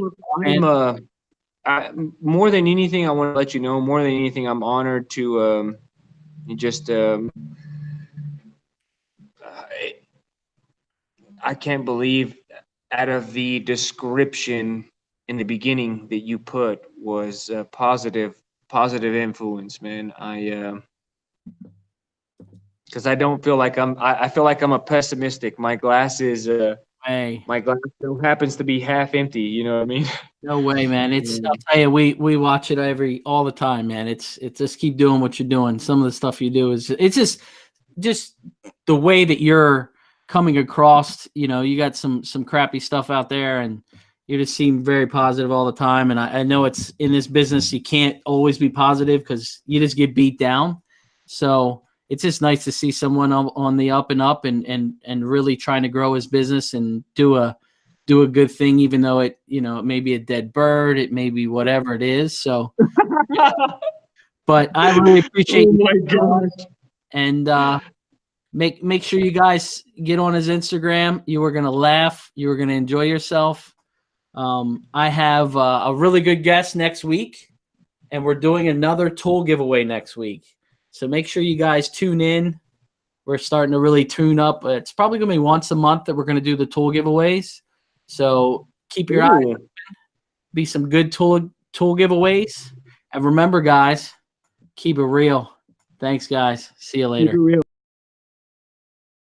Speaker 2: more than anything, I want to let you know. More than anything, I'm honored to just. I can't believe out of the description in the beginning that you put was positive influence, man. Because I don't feel like I feel like I'm a pessimistic. My glass is my glass still happens to be half empty. You know what I mean?
Speaker 1: No way, man. I'll tell you, we watch it all the time, man. It's just keep doing what you're doing. Some of the stuff you do it's just the way that you're coming across. You got some crappy stuff out there, and you just seem very positive all the time. And I know it's in this business, you can't always be positive because you just get beat down. So it's just nice to see someone on the up and up and really trying to grow his business and do a good thing, even though it may be a dead bird, it may be whatever it is. So, but I really appreciate.
Speaker 2: Oh my gosh!
Speaker 1: And make sure you guys get on his Instagram. You are gonna laugh. You are gonna enjoy yourself. I have a really good guest next week, and we're doing another tool giveaway next week. So make sure you guys tune in. We're starting to really tune up. It's probably going to be once a month that we're going to do the tool giveaways. So keep your eyes open. Be some good tool giveaways. And remember, guys, keep it real. Thanks, guys. See you later.